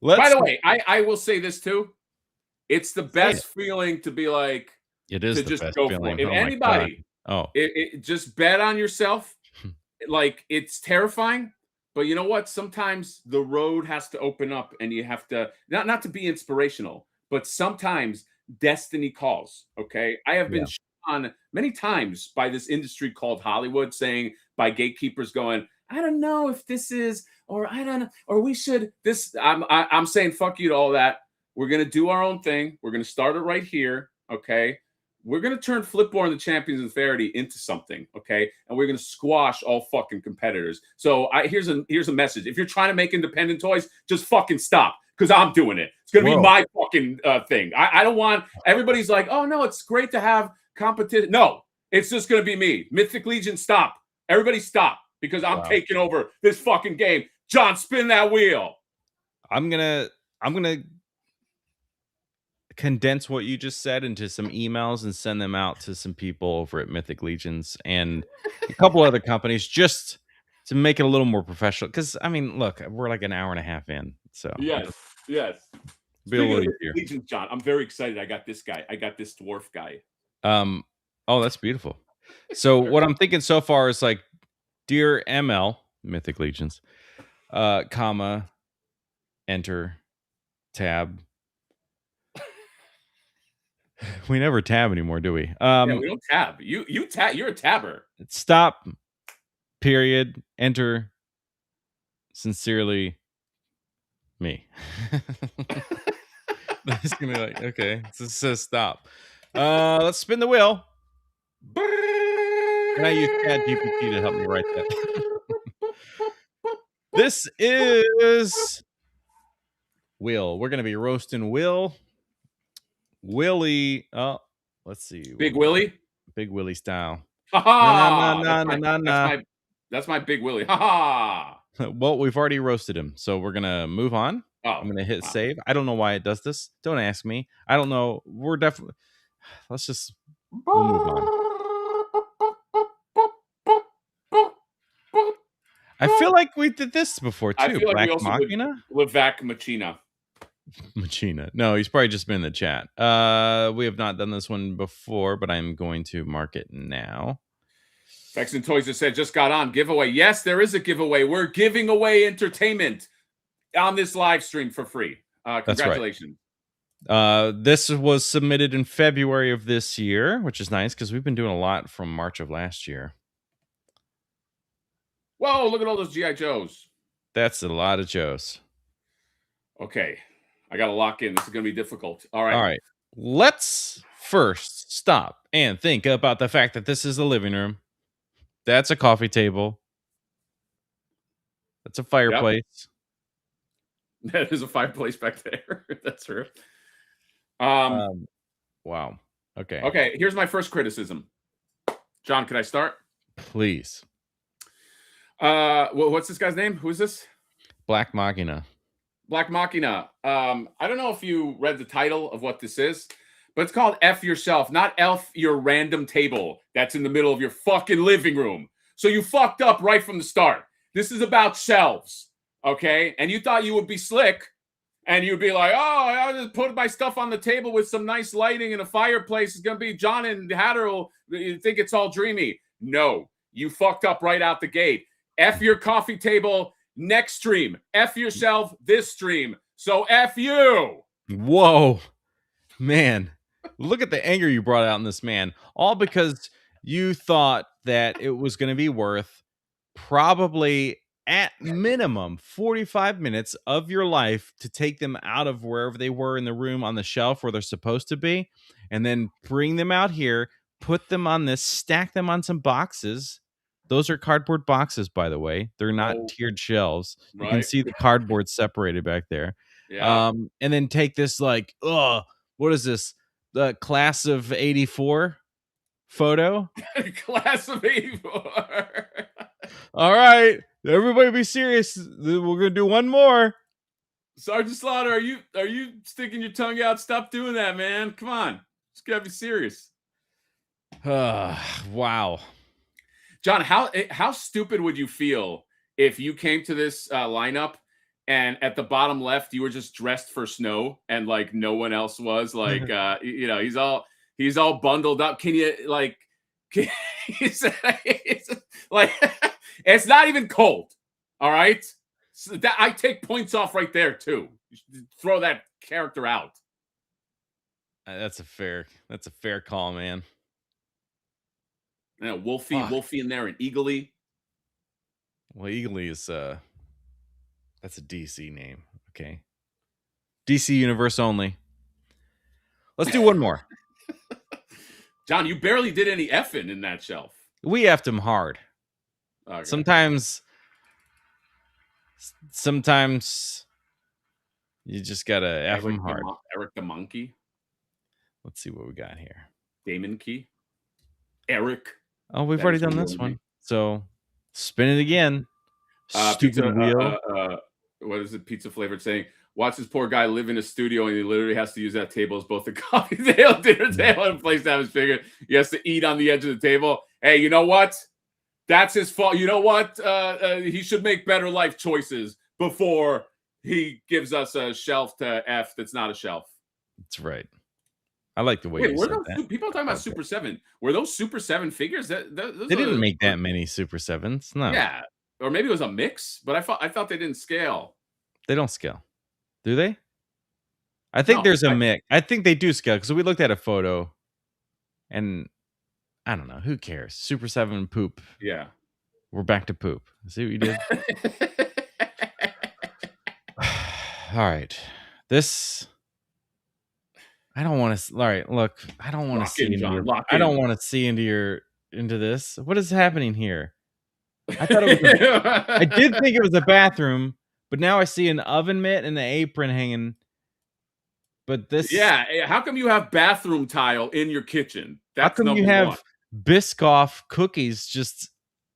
By the way, I will say this too. It's the best feeling to be like, it is to the just best go feeling. for it. If anybody, just bet on yourself. Like, it's terrifying, but you know what? Sometimes the road has to open up, and you have to not to be inspirational, but sometimes destiny calls. Okay, I have been on many times by this industry called Hollywood, saying, by gatekeepers going, I don't know if this is, or I don't know, or we should this. I'm saying fuck you to all that. We're gonna do our own thing. We're gonna start it right here. Okay. We're gonna turn Flipboard and the Champions of Faraday into something, okay? And we're gonna squash all fucking competitors. So here's a message. If you're trying to make independent toys, just fucking stop, because I'm doing it. It's gonna be my fucking thing. I don't want everybody's like, oh no, it's great to have competition. No, it's just gonna be me. Mythic Legion, stop. Everybody stop, because I'm taking over this fucking game. John, spin that wheel. I'm gonna condense what you just said into some emails and send them out to some people over at Mythic Legions and a couple other companies, just to make it a little more professional. Because I mean, look, we're like an hour and a half in, so yes. Speaking of Legions, John, I'm very excited. I got this guy. I got this dwarf guy. Oh, that's beautiful. So what I'm thinking so far is like, dear ML Mythic Legions, comma, enter, tab. We never tab anymore, do we? Yeah, we don't tab. You tab. You're a tabber. Stop. Period. Enter. Sincerely, me. It's gonna be like, okay, it says stop. Let's spin the wheel. And I use ChatGPT to help me write that. This is Will. We're gonna be roasting Willie. Oh, let's see. Big Willie? Big Willie style. Ha ha! That's my Big Willie. Ha ha! Well, we've already roasted him, so we're gonna move on. I'm gonna hit save. I don't know why it does this. Don't ask me. I don't know. We're definitely. We'll move on. I feel like we did this before too. I feel like Black we also Machina? Levac Machina. Machina. No, he's probably just been in the chat. We have not done this one before, but I'm going to mark it now. Texan Toys just said, just got on giveaway. Yes, there is a giveaway. We're giving away entertainment on this live stream for free. Congratulations. Right. This was submitted in February of this year, which is nice because we've been doing a lot from March of last year. Whoa, look at all those G.I. Joes. That's a lot of Joes. Okay. I got to lock in. This is going to be difficult. All right. Let's first stop and think about the fact that this is a living room. That's a coffee table. That's a fireplace. Yep. That is a fireplace back there. That's true. Wow. Okay. Okay. Here's my first criticism. John, can I start? Please. What's this guy's name? Who is this? Black Machina. Black Machina. I don't know if you read the title of what this is, But it's called F yourself, not F your random table that's in the middle of your fucking living room. So you fucked up right from the start. This is about shelves, okay? And you thought you would be slick, and you'd be like, oh, I'll just put my stuff on the table with some nice lighting and a fireplace. It's going to be John and Hatter will think it's all dreamy. No, you fucked up right out the gate. F your coffee table next stream. F yourself this stream. So F you. Whoa, man. Look at the anger you brought out in this man. All because you thought that it was going to be worth probably at minimum 45 minutes of your life to take them out of wherever they were in the room on the shelf where they're supposed to be, and then bring them out here, put them on this, stack them on some boxes. Those are cardboard boxes, by the way. They're not tiered shelves. You can see the cardboard separated back there. Yeah. And then take this like, what is this? The class of 84 photo? Class of 84. All right. Everybody be serious. We're gonna do one more. Sergeant Slaughter, are you sticking your tongue out? Stop doing that, man. Come on. Just gotta be serious. Wow. John, how stupid would you feel if you came to this lineup and at the bottom left you were just dressed for snow and like no one else was? Like he's all bundled up. Can you like it's like it's not even cold. All right. So that I take points off right there too. Throw that character out. That's a fair call, man. Yeah, Wolfie in there and Eagly. Well, Eagly is that's a DC name. Okay. DC Universe only. Let's do one more. John, you barely did any effing in that shelf. We effed him hard. Okay. Sometimes you just gotta F him hard. Eric the Monkey. Let's see what we got here. Damon Key. Eric. Oh, we've already done this one. So spin it again. Stupid wheel. What is it? Pizza flavored saying, watch this poor guy live in a studio and he literally has to use that table as both the coffee table, dinner table, and a place to have his figure. He has to eat on the edge of the table. Hey, you know what? That's his fault. You know what? He should make better life choices before he gives us a shelf to F that's not a shelf. That's right. I like the way you said that. People are talking about Super 7. Were those Super 7 figures? They didn't make that many Super 7s. No. Yeah. Or maybe it was a mix, but I thought they didn't scale. They don't scale. Do they? I think there's a mix. I think they do scale because we looked at a photo and I don't know. Who cares? Super 7 poop. Yeah. We're back to poop. See what you did? All right. This... I don't want to. All right, look. I don't want to see into your. I don't want to see into this. What is happening here? I thought it was. I did think it was a bathroom, but now I see an oven mitt and an apron hanging. But this. Yeah, how come you have bathroom tile in your kitchen? That's how come you have Biscoff cookies just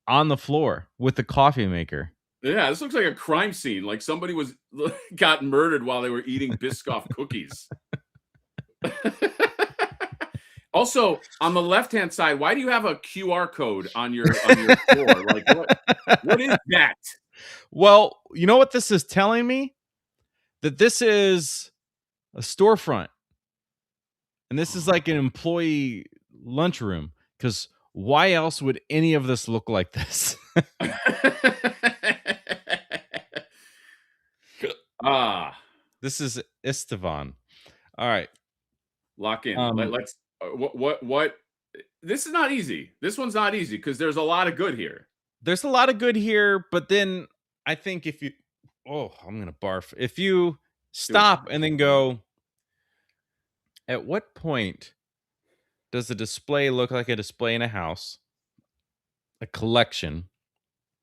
on the floor with the coffee maker? Yeah, this looks like a crime scene. Like somebody got murdered while they were eating Biscoff cookies. Also, on the left-hand side, why do you have a QR code on your floor? Like, what is that? Well, you know what this is telling me? That this is a storefront. And this is like an employee lunchroom. Because why else would any of this look like this? This is Estevan. All right. Lock in. Let's. What? This is not easy. This one's not easy because there's a lot of good here. There's a lot of good here, but then I think if you, I'm gonna barf. If you stop and then go, at what point does a display look like a display in a house, a collection,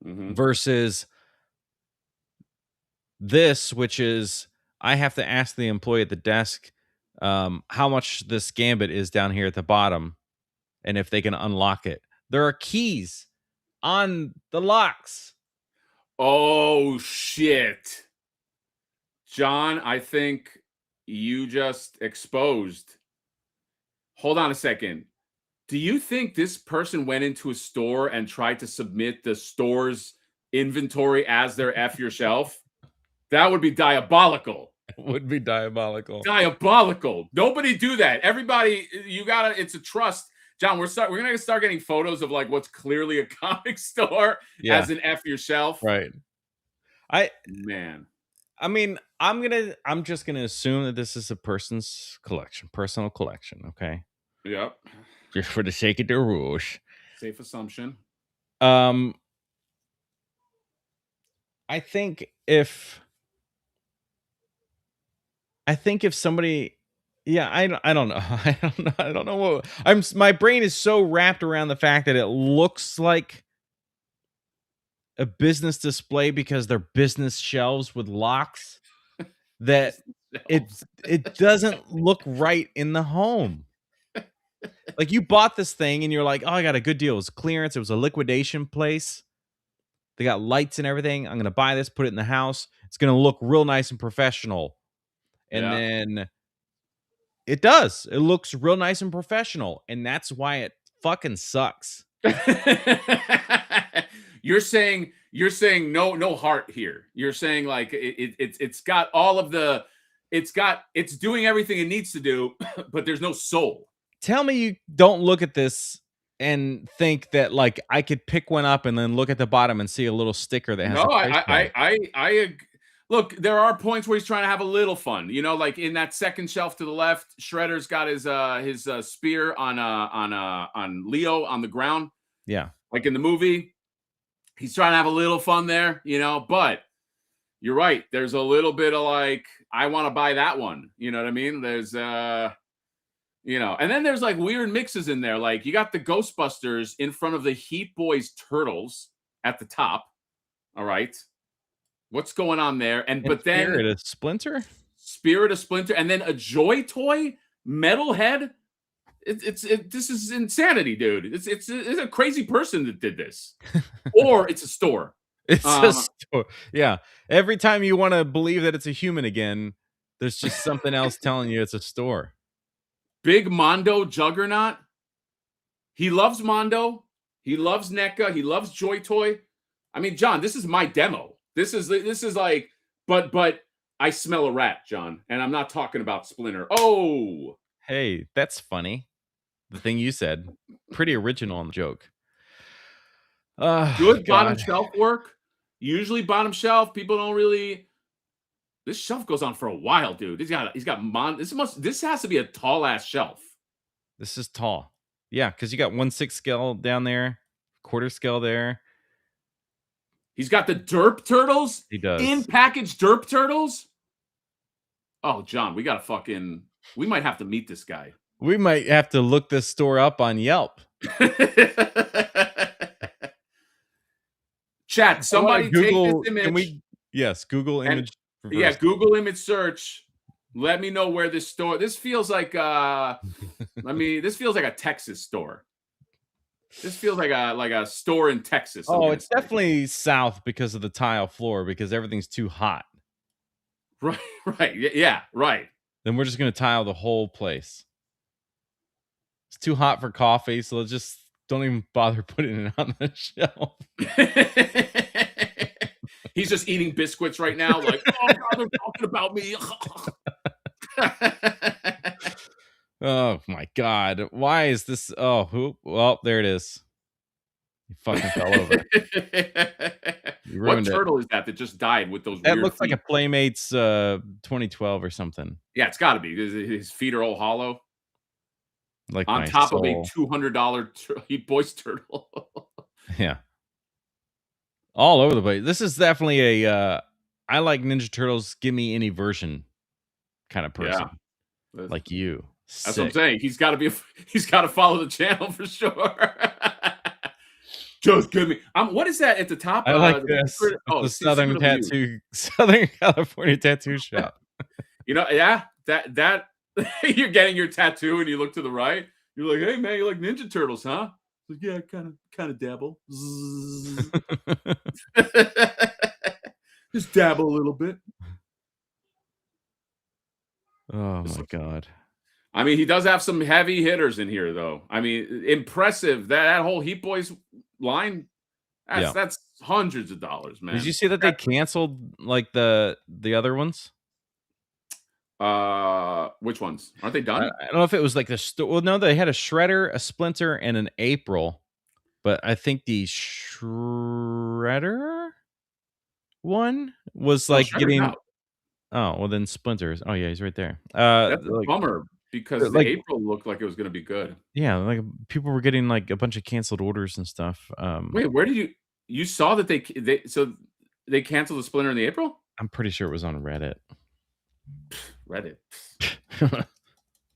versus this, which is I have to ask the employee at the desk how much this gambit is down here at the bottom and if they can unlock it. There are keys on the locks. Oh shit. John, I think you just exposed Hold on a second. Do you think this person went into a store and tried to submit the store's inventory as their F your shelf? That would be diabolical. Would be diabolical. Diabolical. Nobody do that. Everybody, you gotta. It's a trust, John. We're gonna start getting photos of like what's clearly a comic store Yeah, as an F your shelf. right. I Man, I mean, I'm just gonna assume that this is a person's collection, personal collection, okay? yep. Just for the sake of the rules. Safe assumption. Um, I think if somebody, yeah, I don't know. I don't know what my brain is so wrapped around the fact that it looks like a business display because they're business shelves with locks that it Shelves. it doesn't look right in the home. Like you bought this thing and you're like, "Oh, I got a good deal. It was clearance. It was a liquidation place. They got lights and everything. I'm going to buy this, put it in the house. It's going to look real nice and professional." And Yeah. then it does. It looks real nice and professional, and that's why it fucking sucks. you're saying no heart here. You're saying like it's got all of the it's doing everything it needs to do, but there's no soul. Tell me you don't look at this and think that like I could pick one up and then look at the bottom and see a little sticker that has No, a price tag. look. There are points where he's trying to have a little fun. You know, like in that second shelf to the left, Shredder's got his spear on Leo on the ground, Yeah. like in the movie. He's trying to have a little fun there, you know. But you're right. There's a little bit of like, I want to buy that one. You know what I mean? There's and then there's like weird mixes in there. Like you got the Ghostbusters in front of the Heat Boys Turtles at the top. All right. What's going on there? And And but then Spirit of Splinter? Spirit of Splinter, and then a Joy Toy Metalhead. This is insanity, dude. It's a crazy person that did this, or it's a store. It's a Um, store. Yeah. Every time you want to believe that it's a human again, there's just something else telling you it's a store. Big Mondo Juggernaut. He loves Mondo. He loves NECA. He loves Joy Toy. I mean, John, this is my demo. This is like, but I smell a rat, John, and I'm not talking about Splinter. Oh, Hey, that's funny. The thing you said. Pretty original on the joke. Oh, good bottom God. shelf work. Usually bottom shelf, people don't really. This shelf goes on for a while, dude. This has to be a tall ass shelf. This is tall. Yeah, because you got 1/6 scale down there, quarter scale there. He's got the Derp Turtles He does. in package Derp Turtles. Oh, John, we might have to meet this guy. We might have to look this store up on Yelp. Chat, I wanna somebody take this Google can image we Yes, Google and image yeah, reverse. Google image search. Let me know where this store. This feels like this feels like a Texas store. This feels like a store in Texas. I'm Oh, gonna it's say. definitely south because of the tile floor because everything's too hot. Right, right. Yeah, right. Then we're just gonna tile the whole place. It's too hot for coffee, so let's just don't even bother putting it on the shelf. He's just eating biscuits right now, like, oh god, they're talking about me. Oh my god. Why is this well, there it is. You fucking fell over. You What ruined it. turtle is that just died with those That weird looks like a feet? Playmates 2012 or something. Yeah, it's gotta be. His feet are all hollow Like on my top of a soul. $200 Heat Boys turtle. Yeah. All over the place. This is definitely a I like Ninja Turtles, give me any version kind of Yeah, person. that's Like you. that's what I'm Sick. saying. He's gotta follow the channel for sure. Just give me what is that at the top? I like The this. secret It's a secret Southern of the U. tattoo, Southern California tattoo shop. You know, yeah, that you're getting your tattoo and you look to the right. You're like, hey man, you like Ninja Turtles, huh? Like, yeah, kind of dabble. Just dabble a little bit. Oh my god. I mean, he does have some heavy hitters in here, though. I mean, impressive. That whole Heat Boys line, that's hundreds of dollars, man. Did you see that they canceled like the other ones? Which ones? Aren't they done? I don't know if it was like the well, no, they had a Shredder, a Splinter, and an April, but I think the Shredder one was like getting out. Oh, well then Splinters. Oh yeah, he's right there. That's a Like, bummer because the like April looked like it was gonna be good. yeah, like people were getting like a bunch of canceled orders and stuff. Wait, where did you saw that they canceled the Splinter in the April? I'm pretty sure it was on Reddit. Reddit.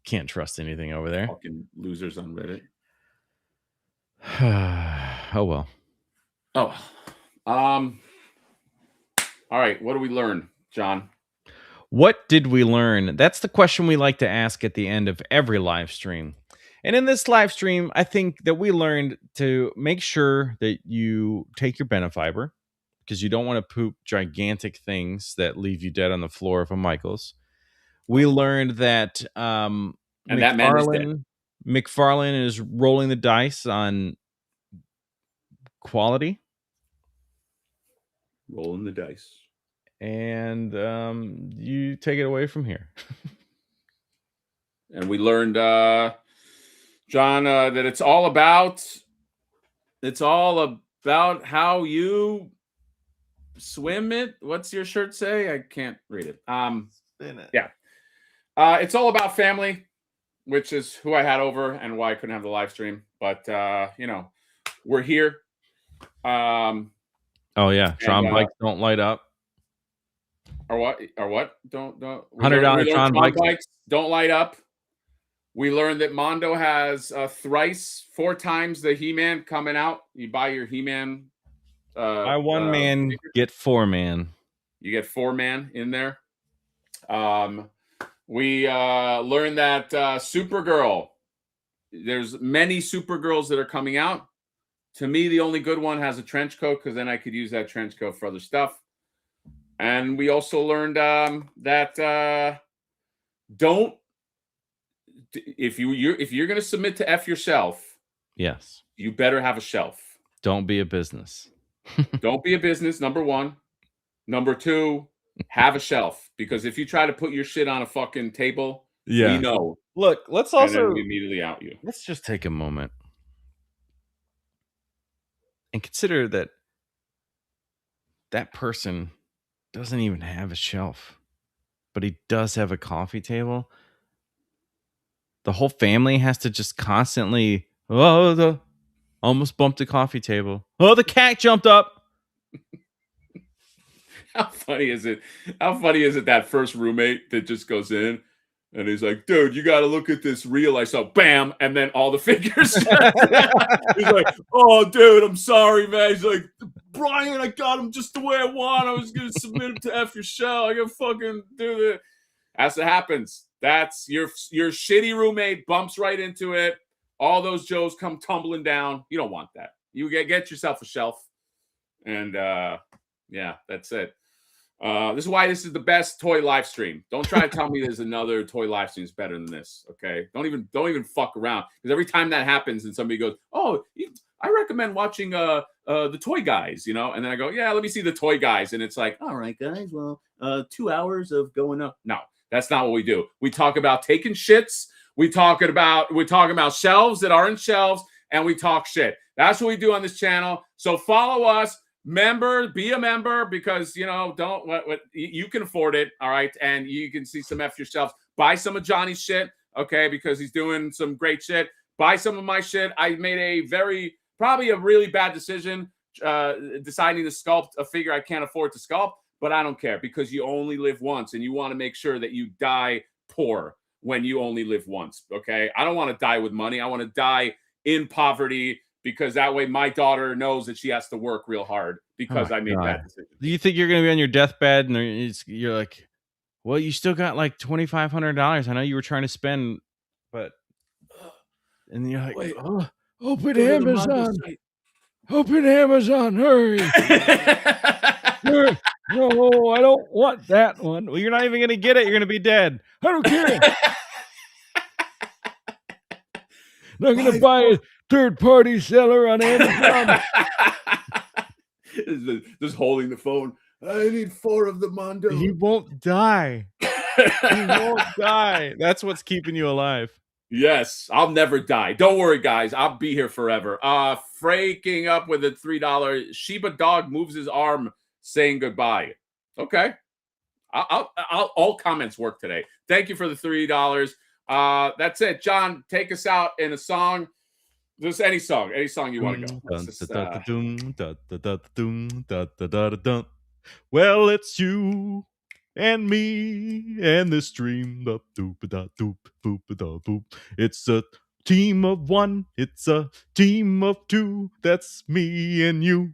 Can't trust anything over there. Fucking losers on Reddit. Oh well. Oh. All right, what do we learn, John? What did we learn? That's the question we like to ask at the end of every live stream. And in this live stream, I think that we learned to make sure that you take your Benefiber, because you don't want to poop gigantic things that leave you dead on the floor of a Michaels. We learned that And that man is dead. McFarlane is rolling the dice on quality. Rolling the dice. And you take it away from here. And we learned, John, that it's all about how you swim it. What's your shirt say? I can't read it. Spin it. Yeah. It's all about family, which is who I had over and why I couldn't have the live stream. But we're here. Oh yeah, Tron bikes don't light up. Or what? Don't $100 Tron bikes don't light up. We learned that Mondo has 4 times the He-Man coming out. You buy your He-Man. Buy 1 man, get 4 man. You get 4 man in there. We learned that Supergirl. There's many Supergirls that are coming out. To me, the only good one has a trench coat, because then I could use that trench coat for other stuff. And we also learned that if you're going to submit to F yourself, yes, you better have a shelf. Don't be a business. Don't be a business, number 1. Number 2, have a shelf, because if you try to put your shit on a fucking table, we know. Look, let's also we immediately out you. Let's just take a moment and consider that person doesn't even have a shelf, but he does have a coffee table. The whole family has to just constantly, almost bumped the coffee table. Oh, the cat jumped up. How funny is it? How funny is it that first roommate that just goes in and he's like, dude, you got to look at this reel I saw. Bam. And then all the figures. He's like, oh, dude, I'm sorry, man. He's like, Brian, I got him just the way I want. I was going to submit him to F your shell. I got to fucking do that. That's what happens. That's your shitty roommate bumps right into it. All those Joes come tumbling down. You don't want that. You get yourself a shelf. And yeah, that's it. This is why this is the best toy live stream. Don't try to tell me there's another toy live stream that's better than this. Okay, don't even fuck around, because every time that happens and somebody goes, "Oh, I recommend watching the Toy Guys," and then I go, "Yeah, let me see the Toy Guys," and it's like, "All right, guys, well, 2 hours of going up." No, that's not what we do. We talk about taking shits. We're talking about shelves that aren't shelves, and we talk shit. That's what we do on this channel. So follow us. Be a member, because you can afford it, all right, and you can see some F yourselves. Buy some of Johnny's shit, okay, because he's doing some great shit. Buy some of my shit. I made probably a really bad decision deciding to sculpt a figure I can't afford to sculpt, but I don't care, because you only live once, and you want to make sure that you die poor when you only live once, okay? I don't want to die with money. I want to die in poverty, because that way my daughter knows that she has to work real hard, because I made that decision. Do you think you're going to be on your deathbed and you're like, well, you still got like $2,500. I know you were trying to spend, but, and you're like, wait, open Amazon. Open Amazon, hurry. No, I don't want that one. Well, you're not even going to get it. You're going to be dead. I don't care. not gonna buy a third-party seller on Amazon. Just holding the phone. I need 4 of the Mondo. He won't die. He won't die. That's what's keeping you alive. Yes, I'll never die. Don't worry, guys. I'll be here forever. Freaking up with a $3 Shiba dog moves his arm saying goodbye. Okay. I'll all comments work today. Thank you for the $3. That's it. John, take us out in a song. Just any song you want to go. Well, it's you and me and this dream. It's a team of one. It's a team of two. That's me and you.